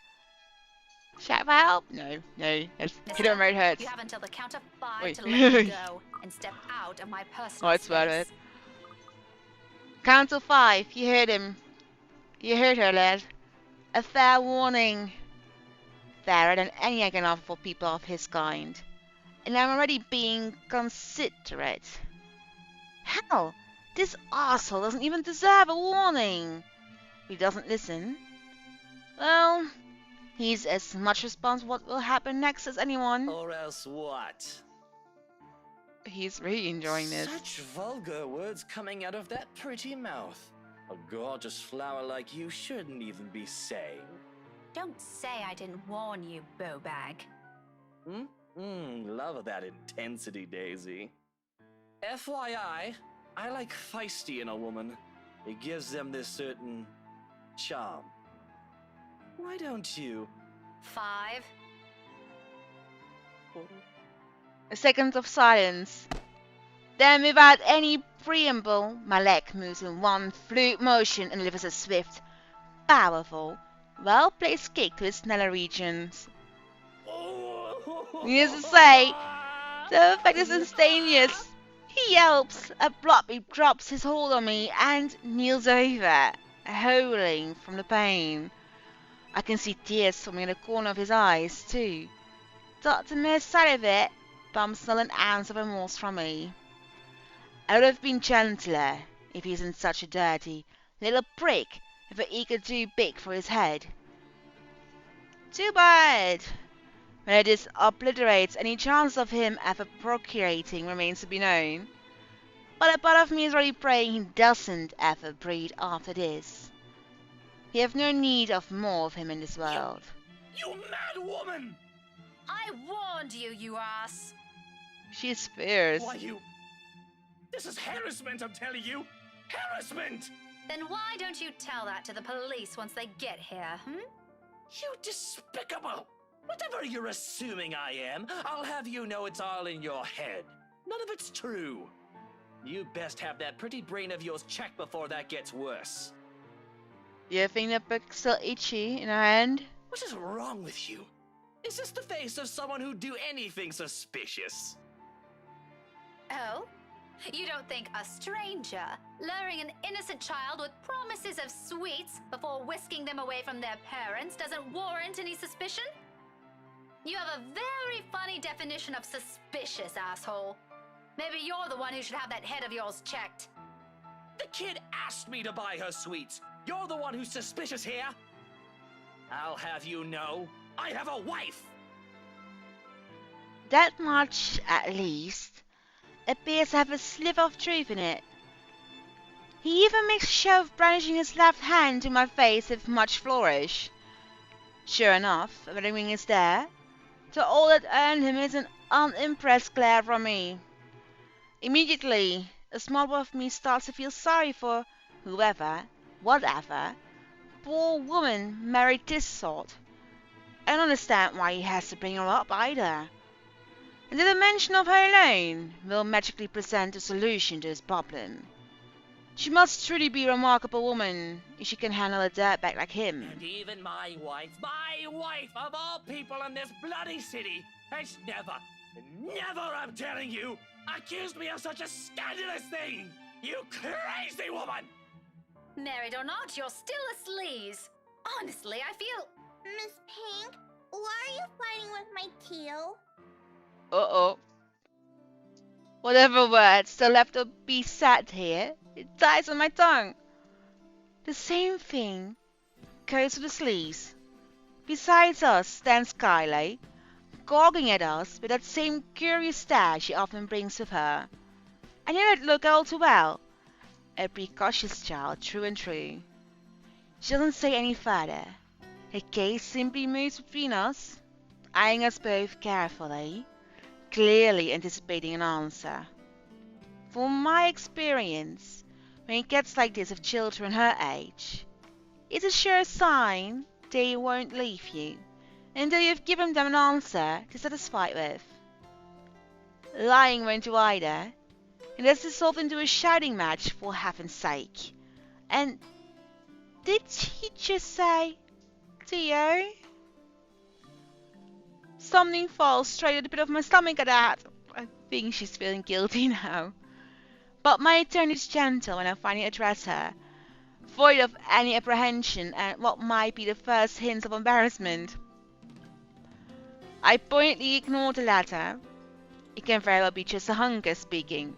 [SPEAKER 1] Shout for help? No. Let's hit him where it hurts.
[SPEAKER 2] You have until the count of 5
[SPEAKER 1] Wait.
[SPEAKER 2] to let me go and step out of my personal
[SPEAKER 1] Oh, it's worth
[SPEAKER 2] space.
[SPEAKER 1] it. Count to 5. You heard him. You heard her, lad. A fair warning. Fairer than any I can offer for people of his kind. And I'm already being considerate. Hell, this arsehole doesn't even deserve a warning. If he doesn't listen, well, he's as much responsible for what will happen next as anyone.
[SPEAKER 9] Or else what?
[SPEAKER 1] He's really enjoying this.
[SPEAKER 9] Such vulgar words coming out of that pretty mouth. A gorgeous flower like you shouldn't even be saying.
[SPEAKER 2] Don't say I didn't warn you, Bowbag.
[SPEAKER 9] Love that intensity, Daisy. FYI, I like feisty in a woman. It gives them this certain charm. Why don't you?
[SPEAKER 2] 5.
[SPEAKER 1] A second of silence. Then, without any preamble, my leg moves in one fluid motion and delivers a swift, powerful, well-placed kick to his sneller regions. Needless to say, the effect is instantaneous. He yelps, abruptly drops his hold on me, and kneels over, howling from the pain. I can see tears swimming in the corner of his eyes, too. Not the mere sight of it bumps not an ounce of remorse from me. I would have been gentler if he isn't such a dirty little prick with an ego too big for his head. Too bad. Whether this obliterates any chance of him ever procreating remains to be known. But a part of me is already praying he doesn't ever breed after this. We have no need of more of him in this world.
[SPEAKER 9] You mad woman!
[SPEAKER 2] I warned you, you ass.
[SPEAKER 1] She's fierce.
[SPEAKER 9] Why you? This is harassment, I'm telling you! Harassment!
[SPEAKER 2] Then why don't you tell that to the police once they get here,
[SPEAKER 9] You despicable! Whatever you're assuming I am, I'll have you know it's all in your head. None of it's true. You best have that pretty brain of yours checked before that gets worse.
[SPEAKER 1] You think the book's still itchy in her hand?
[SPEAKER 9] What is wrong with you? Is this the face of someone who'd do anything suspicious?
[SPEAKER 2] Oh? You don't think a stranger luring an innocent child with promises of sweets before whisking them away from their parents doesn't warrant any suspicion? You have a very funny definition of suspicious, asshole. Maybe you're the one who should have that head of yours checked.
[SPEAKER 9] The kid asked me to buy her sweets. You're the one who's suspicious here. I'll have you know, I have a wife!
[SPEAKER 1] That much, at least, appears to have a sliver of truth in it. He even makes a show of brandishing his left hand to my face with much flourish. Sure enough, when the ring is there, so all that earned him is an unimpressed glare from me. Immediately, a small part of me starts to feel sorry for whoever, whatever, poor woman married this sort. I don't understand why he has to bring her up either. And the mention of her alone will magically present a solution to his problem. She must truly be a remarkable woman if she can handle a dirtbag like him.
[SPEAKER 9] And even my wife of all people in this bloody city, has never, I'm telling you, accused me of such a scandalous thing! You crazy woman!
[SPEAKER 2] Married or not, you're still a sleaze. Honestly, I feel...
[SPEAKER 7] Miss Pink, why are you fighting with my teal?
[SPEAKER 1] Uh-oh. Whatever words still left to be said here, it dies on my tongue. The same thing goes with the sleaze. Besides us stands Skylar, gawking at us with that same curious stare she often brings with her. I knew that look all too well. A precocious child, true and true. She doesn't say any further. Her gaze simply moves between us, eyeing us both carefully, clearly anticipating an answer. From my experience, when it gets like this with children her age, it's a sure sign they won't leave you until you've given them an answer to satisfied with. Lying won't do either, and this dissolved into a shouting match for heaven's sake. And did he just say, Theo? Something falls straight at the pit of my stomach at that. I think she's feeling guilty now. But my tone is gentle when I finally address her, void of any apprehension at what might be the first hints of embarrassment. I pointedly ignore the latter. It can very well be just a hunger speaking.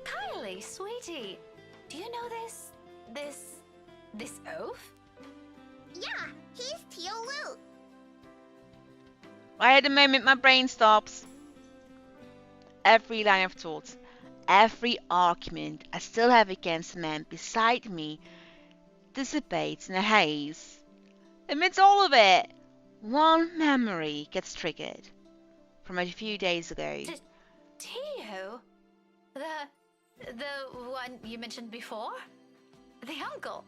[SPEAKER 2] Kylie, sweetie, do you know this oaf?
[SPEAKER 7] Yeah, he's Teal Luke.
[SPEAKER 1] Right at the moment my brain stops. Every line of thought, every argument I still have against the man beside me dissipates in a haze. Amidst all of it, one memory gets triggered. From a few days ago.
[SPEAKER 2] Theo? The one you mentioned before? The uncle?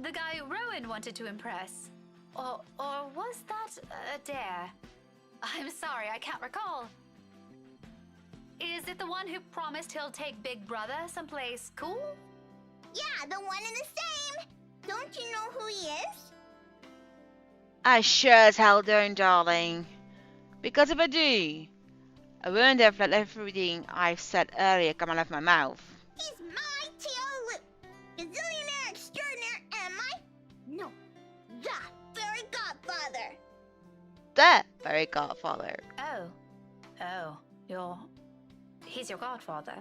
[SPEAKER 2] The guy Rowan wanted to impress? Or was that a dare? I'm sorry, I can't recall. Is it the one who promised he'll take Big Brother someplace cool?
[SPEAKER 7] Yeah, the one in the same. Don't you know who he is?
[SPEAKER 1] I sure as hell don't, darling. Because if I do, I won't have let everything I've said earlier come out of my mouth.
[SPEAKER 7] He's my Teal Luke. Gazillionaire extraordinaire, am I? No, the fairy godfather.
[SPEAKER 1] The fairy godfather.
[SPEAKER 2] He's your godfather.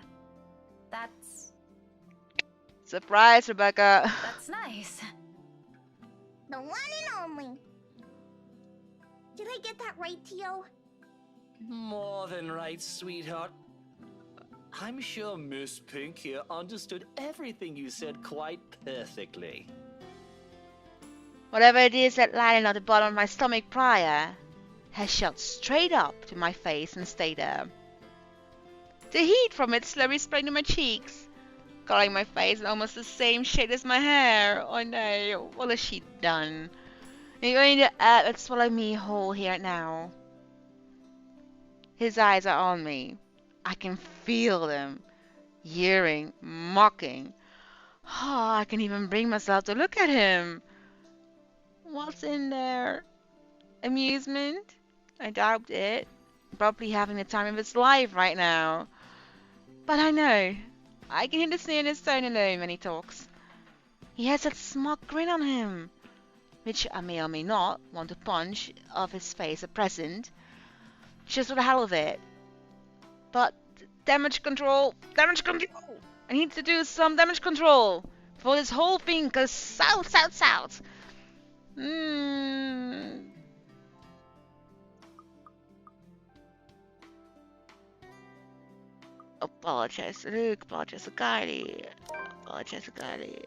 [SPEAKER 2] That's
[SPEAKER 1] Surprise, Rebecca.
[SPEAKER 2] nice.
[SPEAKER 7] The one and only. Did I get that right, Teal?
[SPEAKER 9] More than right, sweetheart. I'm sure Miss Pink here understood everything you said quite perfectly.
[SPEAKER 1] Whatever it is that landed on the bottom of my stomach prior has shot straight up to my face and stayed there. The heat from it slowly spread to my cheeks, coloring my face in almost the same shade as my hair. Oh no, what has she done? And only the earth would swallow me whole here now. His eyes are on me. I can feel them, jeering, mocking. Oh, I can even bring myself to look at him. What's in there? Amusement? I doubt it. Probably having the time of his life right now. But I know. I can hear the sneer in his tone alone when he talks. He has that smug grin on him, which I may or may not want to punch off his face at present, just for the hell of it. But damage control! Damage control! I need to do some damage control before this whole thing goes south, south, south. Apologize to Luke, apologize to Kylie, apologize to Kylie.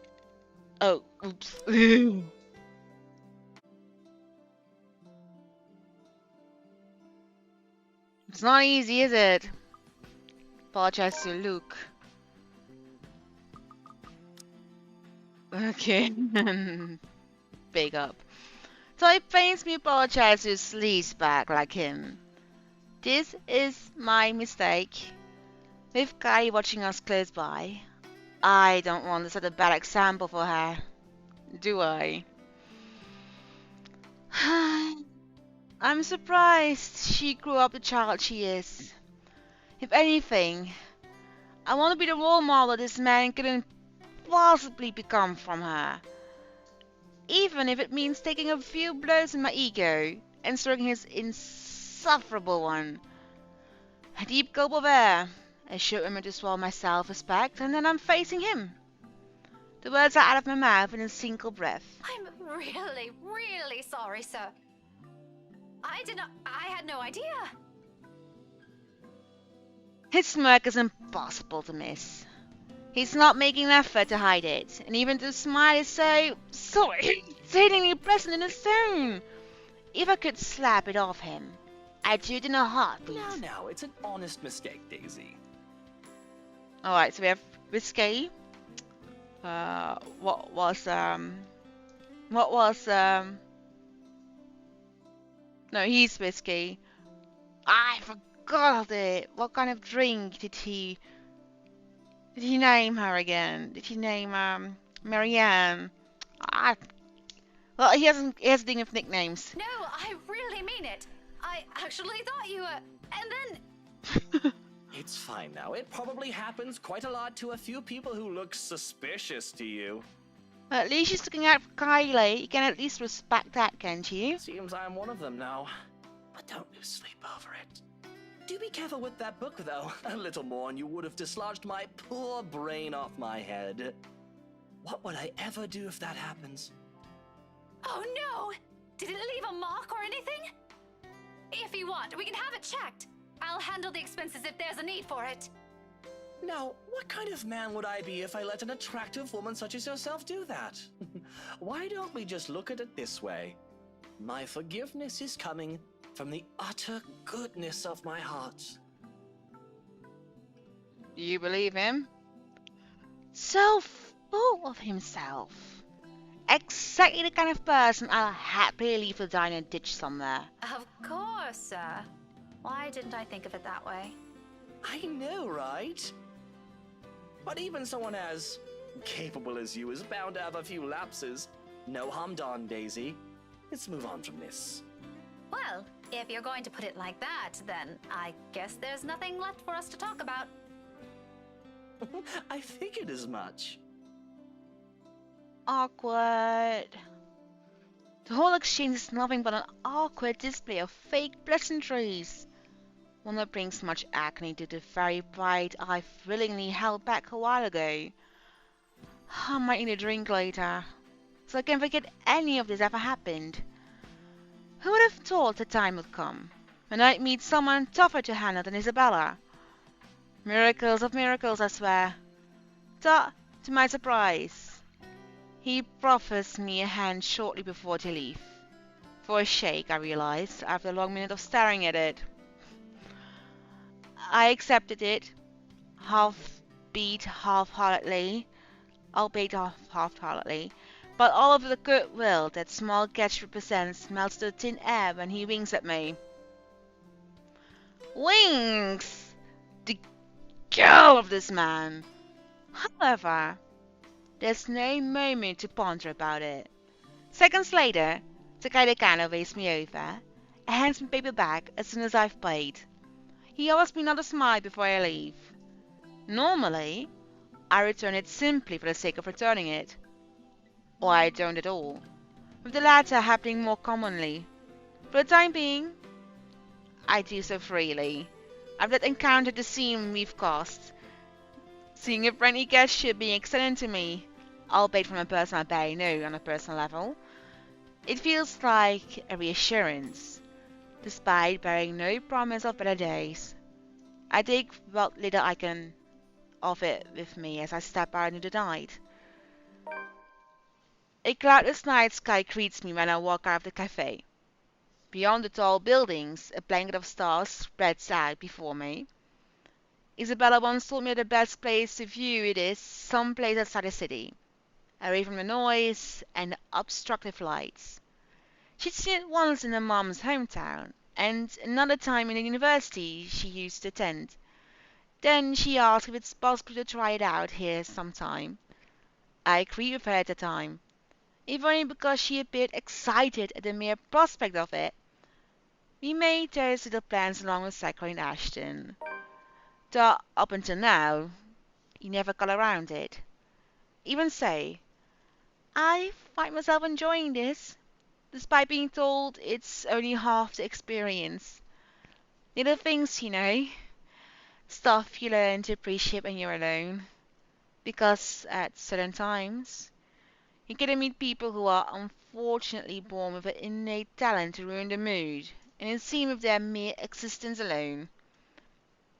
[SPEAKER 1] Oh, oops. It's not easy, is it? Apologize to Luke. Okay. Big up. So it pains me apologize to a sleazebag like him. This is my mistake. With Kai watching us close by, I don't want to set a bad example for her, do I? I'm surprised she grew up the child she is. If anything, I want to be the role model this man couldn't possibly become from her, even if it means taking a few blows in my ego and stroking his insufferable one. A deep gulp of air, a short moment to swallow my self-respect, and then I'm facing him. The words are out of my mouth in a single breath.
[SPEAKER 2] I'm really, really sorry, sir. I had no idea.
[SPEAKER 1] His smirk is impossible to miss. He's not making an effort to hide it, and even the smile is so irritatingly present in his tone. If I could slap it off him, I'd do it in a heartbeat.
[SPEAKER 9] Now, it's an honest mistake, Daisy.
[SPEAKER 1] Alright, so we have Whiskey. What was, no, he's Whiskey. I forgot it. What kind of drink did he name her again? Did he name, Marianne? Well, he has a thing of nicknames.
[SPEAKER 2] No, I really mean it. I actually thought you were... And then...
[SPEAKER 9] It's fine now. It probably happens quite a lot to a few people who look suspicious to you.
[SPEAKER 1] At least she's looking out for Kylie. You can at least respect that, can't you?
[SPEAKER 9] Seems I'm one of them now. But don't lose sleep over it. Do be careful with that book, though. A little more and you would have dislodged my poor brain off my head. What would I ever do if that happens?
[SPEAKER 2] Oh no! Did it leave a mark or anything? If you want, we can have it checked. I'll handle the expenses if there's a need for it.
[SPEAKER 9] Now, what kind of man would I be if I let an attractive woman such as yourself do that? Why don't we just look at it this way? My forgiveness is coming from the utter goodness of my heart.
[SPEAKER 1] Do you believe him? So full of himself. Exactly the kind of person I'll happily leave to die in a ditch somewhere.
[SPEAKER 2] Of course, sir. Why didn't I think of it that way?
[SPEAKER 9] I know, right? But even someone as capable as you is bound to have a few lapses. No harm done, Daisy. Let's move on from this.
[SPEAKER 2] Well, if you're going to put it like that, then I guess there's nothing left for us to talk about.
[SPEAKER 9] I figured as much.
[SPEAKER 1] Awkward. The whole exchange is nothing but an awkward display of fake pleasantries. One that brings much agony to the very pride I've willingly held back a while ago. I might need a drink later, so I can forget any of this ever happened. Who would have thought the time would come when I'd meet someone tougher to handle than Isabella? Miracles of miracles, I swear. But, to my surprise, he proffers me a hand shortly before to leave. For a shake, I realized, after a long minute of staring at it. I accepted it, albeit half-heartedly, but all of the goodwill that small catch represents melts to thin air when he winks at me. Winks! The girl of this man! However, there's no moment to ponder about it. Seconds later, Takayakano waves me over and hands me paper back as soon as I've paid. He offers me another smile before I leave. Normally, I return it simply for the sake of returning it. Or I don't at all, with the latter happening more commonly. For the time being, I do so freely. I've let encounter the scene we've caused. Seeing a friendly gesture being extended to me, albeit from a person I barely know on a personal level, it feels like a reassurance, despite bearing no promise of better days. I take what little I can of it with me as I step out into the night. A cloudless night sky greets me when I walk out of the cafe. Beyond the tall buildings, a blanket of stars spreads out before me. Isabella once told me that the best place to view it is some place outside the city, away from the noise and the obstructive lights. She'd seen it once in her mom's hometown, and another time in the university she used to attend. Then she asked if it's possible to try it out here sometime. I agreed with her at the time, if only because she appeared excited at the mere prospect of it. We made those little plans along with Sakura and Ashton. Though up until now, he never got around it. Even so, I find myself enjoying this, despite being told it's only half the experience. Little things, stuff you learn to appreciate when you're alone. Because at certain times, you get to meet people who are unfortunately born with an innate talent to ruin the mood, and it seems with their mere existence alone.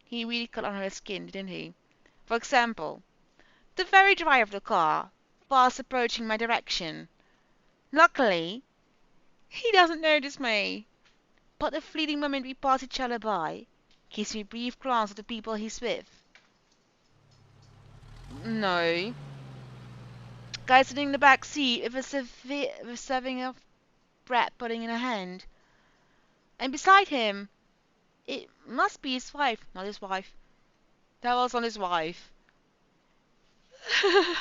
[SPEAKER 1] He really cut on her skin, didn't he? For example, the very driver of the car, fast approaching my direction. Luckily, he doesn't notice me, but the fleeting moment we pass each other by gives me a brief glance at the people he's with. No. Guy sitting in the back seat with serving of bread pudding in a hand. And beside him, it must be his wife, not his wife. That was not his wife. I'm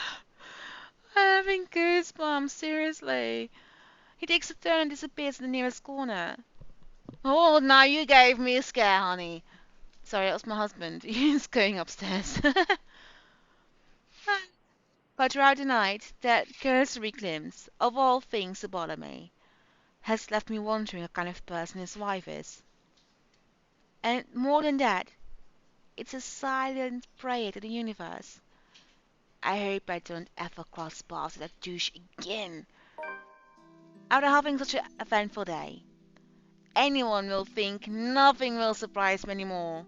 [SPEAKER 1] having goosebumps, seriously. He takes a turn and disappears in the nearest corner. Oh, now you gave me a scare, honey. Sorry, that was my husband. He's going upstairs. But throughout the night, that cursory glimpse, of all things to bother me, has left me wondering what kind of person his wife is. And more than that, it's a silent prayer to the universe. I hope I don't ever cross paths with that douche again. After having such an eventful day, anyone will think nothing will surprise me anymore.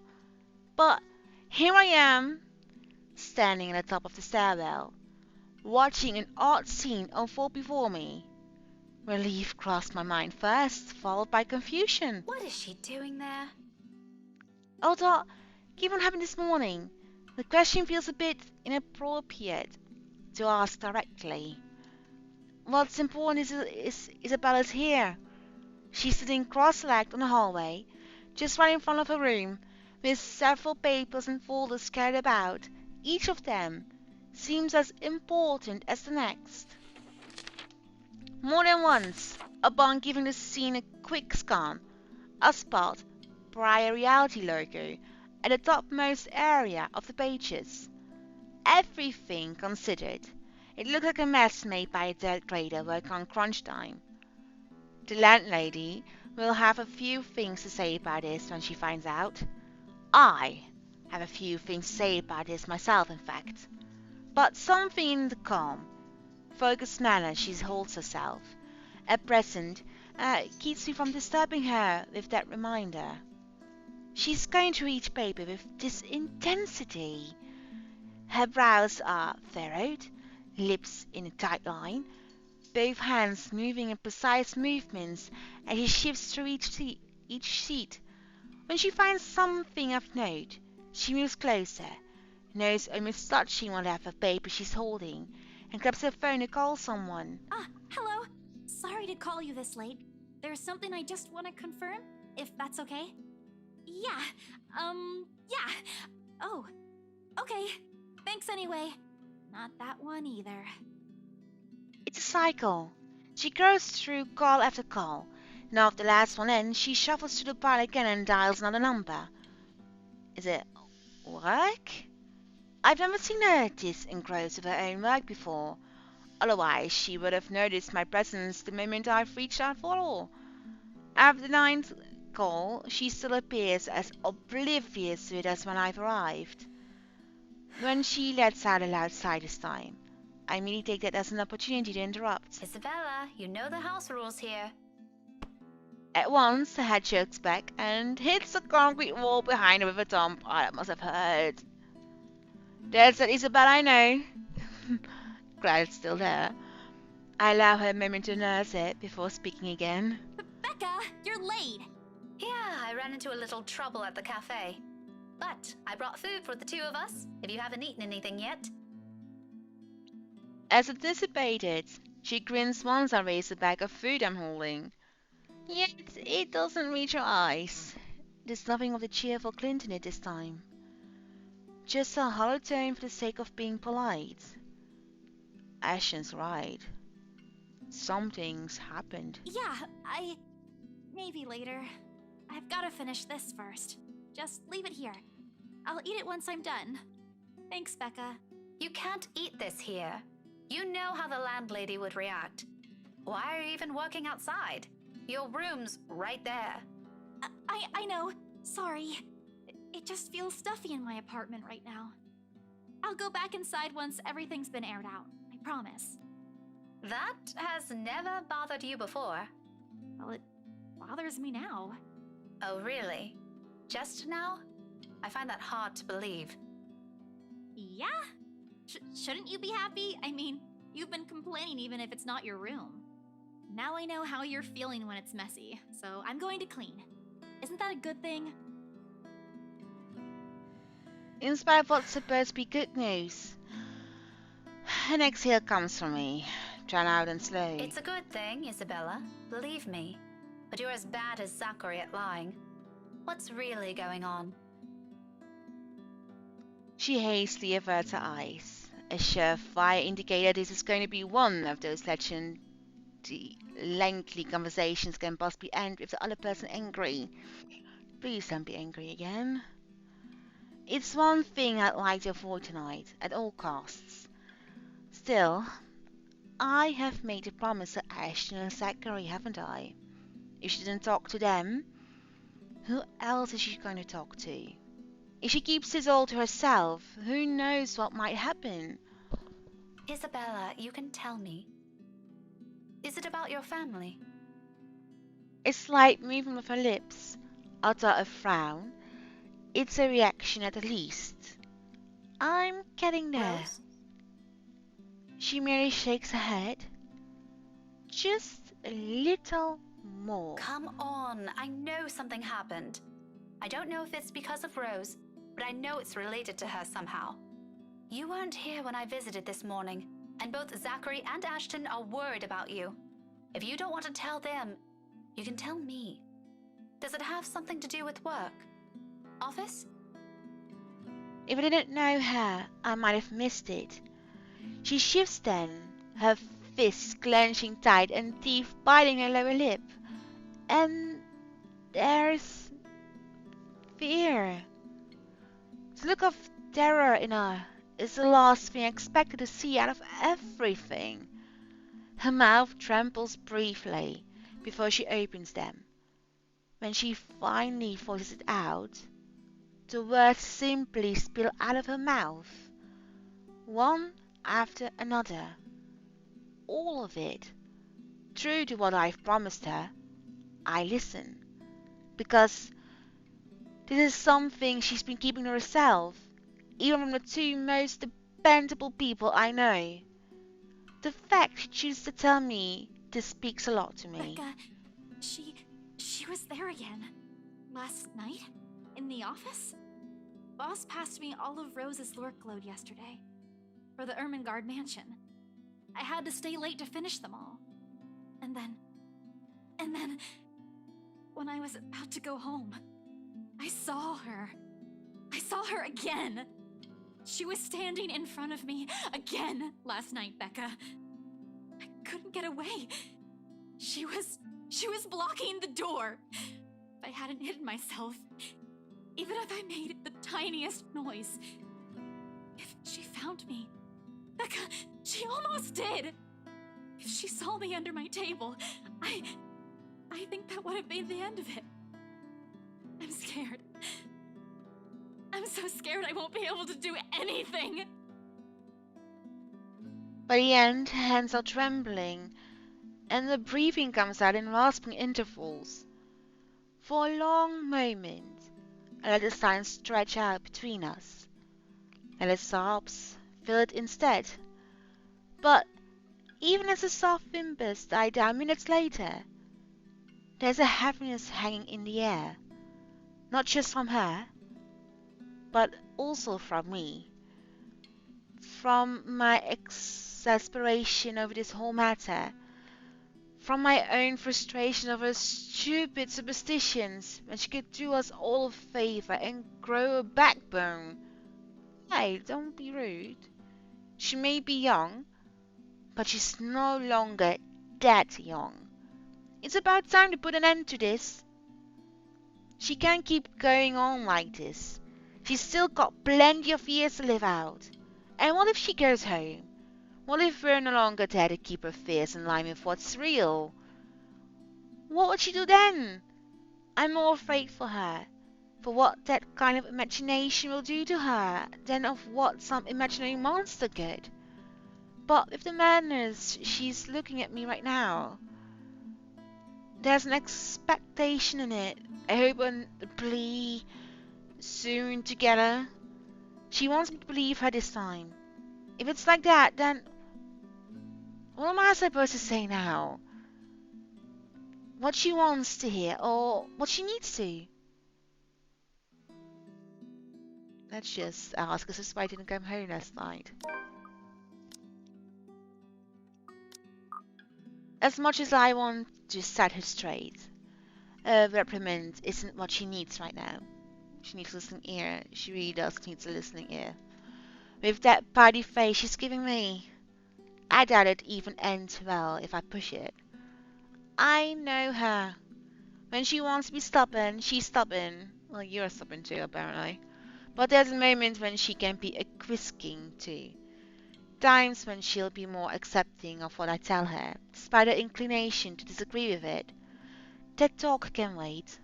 [SPEAKER 1] But here I am, standing at the top of the stairwell, watching an odd scene unfold before me. Relief crossed my mind first, followed by confusion.
[SPEAKER 2] What is she doing there?
[SPEAKER 1] Although, given what happened this morning, the question feels a bit inappropriate to ask directly. What's important is Isabella's here. She's sitting cross-legged on the hallway, just right in front of her room, with several papers and folders scattered about. Each of them seems as important as the next. More than once, upon giving the scene a quick scan, I spot Prior Reality logo at the topmost area of the pages. Everything considered, it looked like a mess made by a third grader working on crunch time. The landlady will have a few things to say about this when she finds out. I have a few things to say about this myself, in fact. But something in the calm, focused manner she holds herself at present keeps me from disturbing her with that reminder. She's going through each paper with this intensity. Her brows are furrowed, lips in a tight line, both hands moving in precise movements as she shifts through each sheet. When she finds something of note, she moves closer, nose almost touching whatever paper she's holding, and grabs her phone to call someone.
[SPEAKER 10] Hello. Sorry to call you this late. There's something I just want to confirm, if that's okay. Yeah. Yeah. Oh. Okay. Thanks anyway. Not that one either.
[SPEAKER 1] It's a cycle. She goes through call after call. Now, if the last one ends, she shuffles through the pile again and dials another number. Is it work? I've never seen her this engrossed with her own work before. Otherwise, she would have noticed my presence the moment I've reached out for her. After the ninth call, she still appears as oblivious to it as when I've arrived. When she lets out a loud sigh this time, I immediately take that as an opportunity to interrupt.
[SPEAKER 2] Isabella, you know the house rules here.
[SPEAKER 1] At once, the head jerks back and hits the concrete wall behind her with a thump. I must have heard. That's that Isabel I know. Crowd's still there. I allow her a moment to nurse it before speaking again.
[SPEAKER 10] Becca, you're late.
[SPEAKER 2] Yeah, I ran into a little trouble at the cafe. But I brought food for the two of us, if you haven't eaten anything yet.
[SPEAKER 1] As anticipated, she grins once I raise the bag of food I'm holding. Yet it doesn't reach her eyes. There's nothing of the cheerful glint in it this time. Just a hollow tone for the sake of being polite. Ashton's right. Something's happened.
[SPEAKER 10] Yeah, maybe later. I've got to finish this first. Just leave it here. I'll eat it once I'm done. Thanks, Becca.
[SPEAKER 2] You can't eat this here. You know how the landlady would react. Why are you even working outside? Your room's right there.
[SPEAKER 10] I know. Sorry. It just feels stuffy in my apartment right now. I'll go back inside once everything's been aired out. I promise.
[SPEAKER 2] That has never bothered you before.
[SPEAKER 10] Well, it bothers me now.
[SPEAKER 2] Oh, really? Just now? I find that hard to believe.
[SPEAKER 10] Yeah? Shouldn't you be happy? I mean, you've been complaining even if it's not your room. Now I know how you're feeling when it's messy, so I'm going to clean. Isn't that a good thing?
[SPEAKER 1] In spite of what's supposed to be good news, an exhale comes from me, drawn out and slow.
[SPEAKER 2] It's a good thing, Isabella. Believe me. But you're as bad as Zachary at lying. What's really going on?
[SPEAKER 1] She hastily averts her eyes, a surefire indicator this is going to be one of those lengthy conversations can possibly end with the other person angry. Please don't be angry again. It's one thing I'd like to avoid tonight, at all costs. Still, I have made a promise to Ashton and Zachary, haven't I? If she doesn't talk to them, who else is she going to talk to? If she keeps this all to herself, who knows what might happen?
[SPEAKER 2] Isabella, you can tell me. Is it about your family?
[SPEAKER 1] A slight movement of her lips, utter a frown. It's a reaction at the least. I'm getting there.
[SPEAKER 2] Rose?
[SPEAKER 1] She merely shakes her head. Just a little more.
[SPEAKER 2] Come on, I know something happened. I don't know if it's because of Rose, but I know it's related to her somehow. You weren't here when I visited this morning, and both Zachary and Ashton are worried about you. If you don't want to tell them, you can tell me. Does it have something to do with work? Office?
[SPEAKER 1] If I didn't know her, I might have missed it. She shifts then, her fists clenching tight and teeth biting her lower lip. And there's fear. The look of terror in her is the last thing I expected to see out of everything. Her mouth trembles briefly before she opens them. When she finally forces it out, the words simply spill out of her mouth, one after another. All of it. True to what I've promised her, I listen. Because this is something she's been keeping to herself, even from the two most dependable people I know. The fact she chooses to tell me this speaks a lot to me.
[SPEAKER 10] Becca, she was there again. Last night? In the office? Boss passed me all of Rose's workload yesterday. For the Ermengarde Mansion. I had to stay late to finish them all. And then, when I was about to go home, I saw her. I saw her again. She was standing in front of me again last night, Becca. I couldn't get away. She was blocking the door. If I hadn't hidden myself, even if I made the tiniest noise, if she found me, Becca, she almost did. If she saw me under my table, I think that would have been the end of it. I'm scared. I'm so scared I won't be able to do anything.
[SPEAKER 1] By the end, her hands are trembling, and the breathing comes out in rasping intervals. For a long moment, I let the silence stretch out between us. Let the sobs fill it instead. But even as the soft whimpers die down minutes later, there's a heaviness hanging in the air. Not just from her, but also from me. From my exasperation over this whole matter. From my own frustration over her stupid superstitions when she could do us all a favor and grow a backbone. Hey, don't be rude. She may be young, but she's no longer that young. It's about time to put an end to this. She can't keep going on like this. She's still got plenty of years to live out. And what if she goes home? What if we're no longer there to keep her fears in line with what's real? What would she do then? I'm more afraid for her, for what that kind of imagination will do to her, than of what some imaginary monster could. But with the madness, she's looking at me right now. There's an expectation in it. I hope and plea soon together. She wants me to believe her this time. If it's like that, then what am I supposed to say now? What she wants to hear, or what she needs to? Let's just ask us if I didn't come home last night. As much as I want to set her straight, a reprimand isn't what she needs right now. She needs a listening ear. She really does need a listening ear. With that body face she's giving me, I doubt it even ends well if I push it. I know her. When she wants to be stubborn, she's stubborn. Well, you're stubborn too, apparently. But there's moments when she can be acquisking too. Times when she'll be more accepting of what I tell her, despite her inclination to disagree with it. That talk can wait.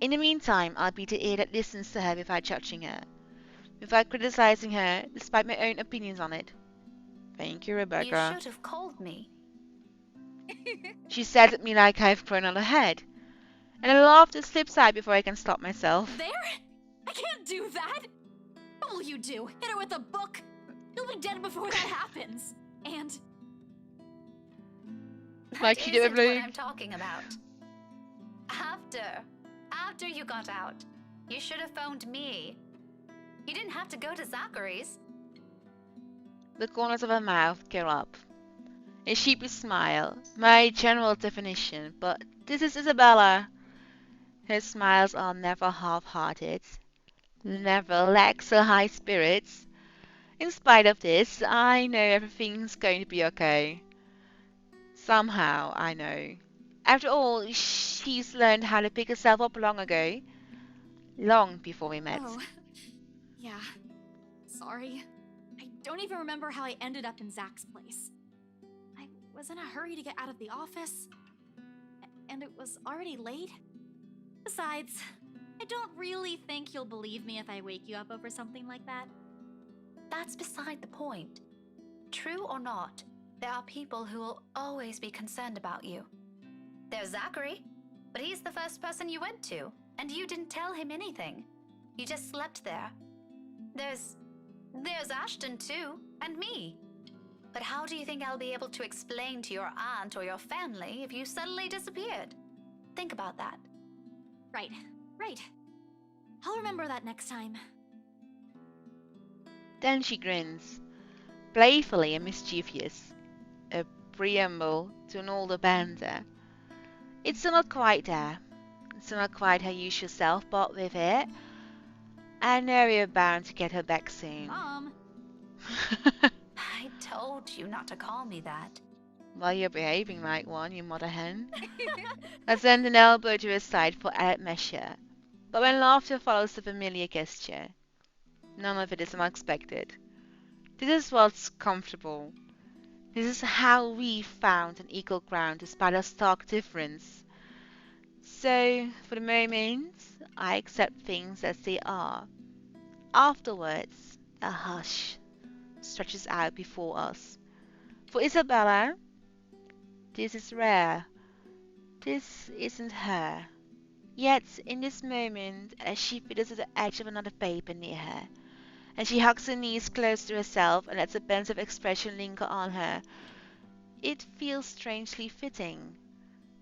[SPEAKER 1] In the meantime, I'll be the ear that listens to her without judging her, without criticizing her, despite my own opinions on it. Thank you, Rebecca.
[SPEAKER 2] You should have called me.
[SPEAKER 1] She stares at me like I've grown on her head, and I laugh to slip side before I can stop myself.
[SPEAKER 10] There? I can't do that! What will you do? Hit her with a book? You'll be dead before that happens. And
[SPEAKER 1] Like
[SPEAKER 2] That
[SPEAKER 1] she did with
[SPEAKER 2] isn't what
[SPEAKER 1] Luke.
[SPEAKER 2] I'm talking about. After you got out, you should have phoned me. You didn't have to go to Zachary's.
[SPEAKER 1] The corners of her mouth curl up. A sheepish smile, my general definition, but this is Isabella. Her smiles are never half-hearted, never lack so high spirits. In spite of this, I know everything's going to be okay. Somehow, I know. After all, she's learned how to pick herself up long ago. Long before we met.
[SPEAKER 10] oh, yeah. Sorry. I don't even remember how I ended up in Zach's place. I was in a hurry to get out of the office, and it was already late. Besides, I don't really think you'll believe me if I wake you up over something like that.
[SPEAKER 2] That's beside the point. True or not, there are people who will always be concerned about you. There's Zachary, but he's the first person you went to, and you didn't tell him anything. You just slept there. There's Ashton too, and me. But how do you think I'll be able to explain to your aunt or your family if you suddenly disappeared? Think about that.
[SPEAKER 10] Right. I'll remember that next time.
[SPEAKER 1] Then she grins, playfully and mischievous, a preamble to an older banter. It's still not quite there. It's still not quite her usual self, but with it, I know we're bound to get her back soon.
[SPEAKER 10] Mom!
[SPEAKER 2] I told you not to call me that.
[SPEAKER 1] Well, you're behaving like one, you mother hen. I send an elbow to her side for added measure, but when laughter follows the familiar gesture, none of it is unexpected. This is what's comfortable. This is how we found an equal ground despite our stark difference. So, for the moment, I accept things as they are. Afterwards, a hush stretches out before us. For Isabella, this is rare. This isn't her. Yet, in this moment, as she fiddles at the edge of another paper near her, and she hugs her knees close to herself and lets a pensive expression linger on her, it feels strangely fitting.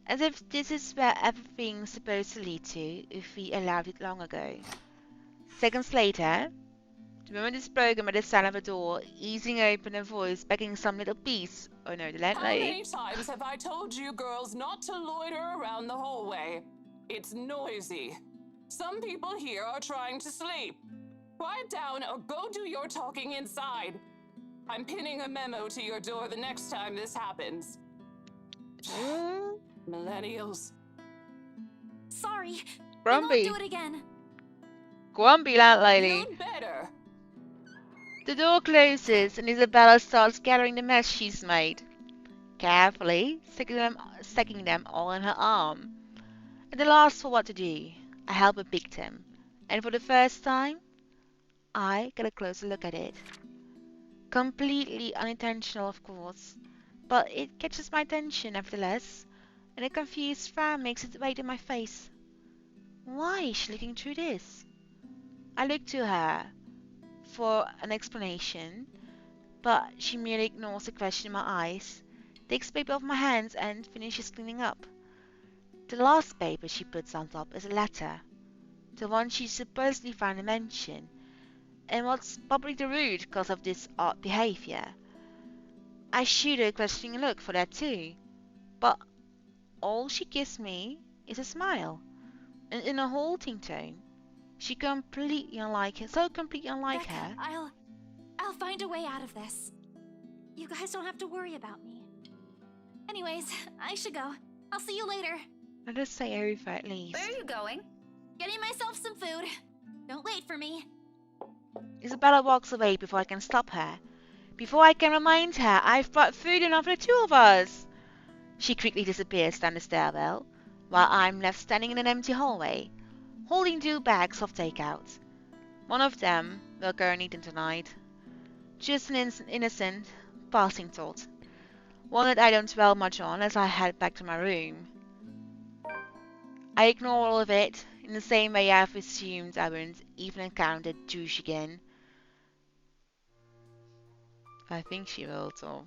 [SPEAKER 1] As if this is where everything's supposed to lead to if we allowed it long ago. Seconds later, the moment is broken by the sound of a door, easing open, a voice begging some little piece. Oh no, the
[SPEAKER 11] How
[SPEAKER 1] landlady.
[SPEAKER 11] many times have I told you girls not to loiter around the hallway? It's noisy. Some people here are trying to sleep. Quiet down or go do your talking inside. I'm pinning a memo to your door the next time this happens. Millennials.
[SPEAKER 10] Sorry.
[SPEAKER 1] Grumpy.
[SPEAKER 10] I won't do it again.
[SPEAKER 1] Grumpy landlady.
[SPEAKER 11] You'd better.
[SPEAKER 1] The door closes and Isabella starts gathering the mess she's made, carefully sticking them all in her arm. At the last for what to do, I help a victim, and for the first time, I get a closer look at it. Completely unintentional, of course, but it catches my attention nevertheless, and a confused frown makes its way to my face. Why is she looking through this? I look to her for an explanation, but she merely ignores the question in my eyes, takes paper off my hands, and finishes cleaning up. The last paper she puts on top is a letter, the one she supposedly found in the mansion, and what's probably the root cause of this odd behavior. I shoot her a questioning look for that too, but all she gives me is a smile, and in a halting tone. She completely unlike her, so completely unlike
[SPEAKER 10] Becca,
[SPEAKER 1] her.
[SPEAKER 10] I'll find a way out of this. You guys don't have to worry about me. Anyways, I should go. I'll see you later.
[SPEAKER 1] I just say over at least.
[SPEAKER 2] Where are you going?
[SPEAKER 10] Getting myself some food. Don't wait for me.
[SPEAKER 1] Isabella walks away before I can stop her. Before I can remind her I've brought food enough for the two of us. She quickly disappears down the stairwell, while I'm left standing in an empty hallway, holding 2 bags of takeout. One of them will go and eat them tonight. Just an innocent, passing thought. One that I don't dwell much on as I head back to my room. I ignore all of it, in the same way I've assumed I wouldn't even encounter douche again. I think she will, though.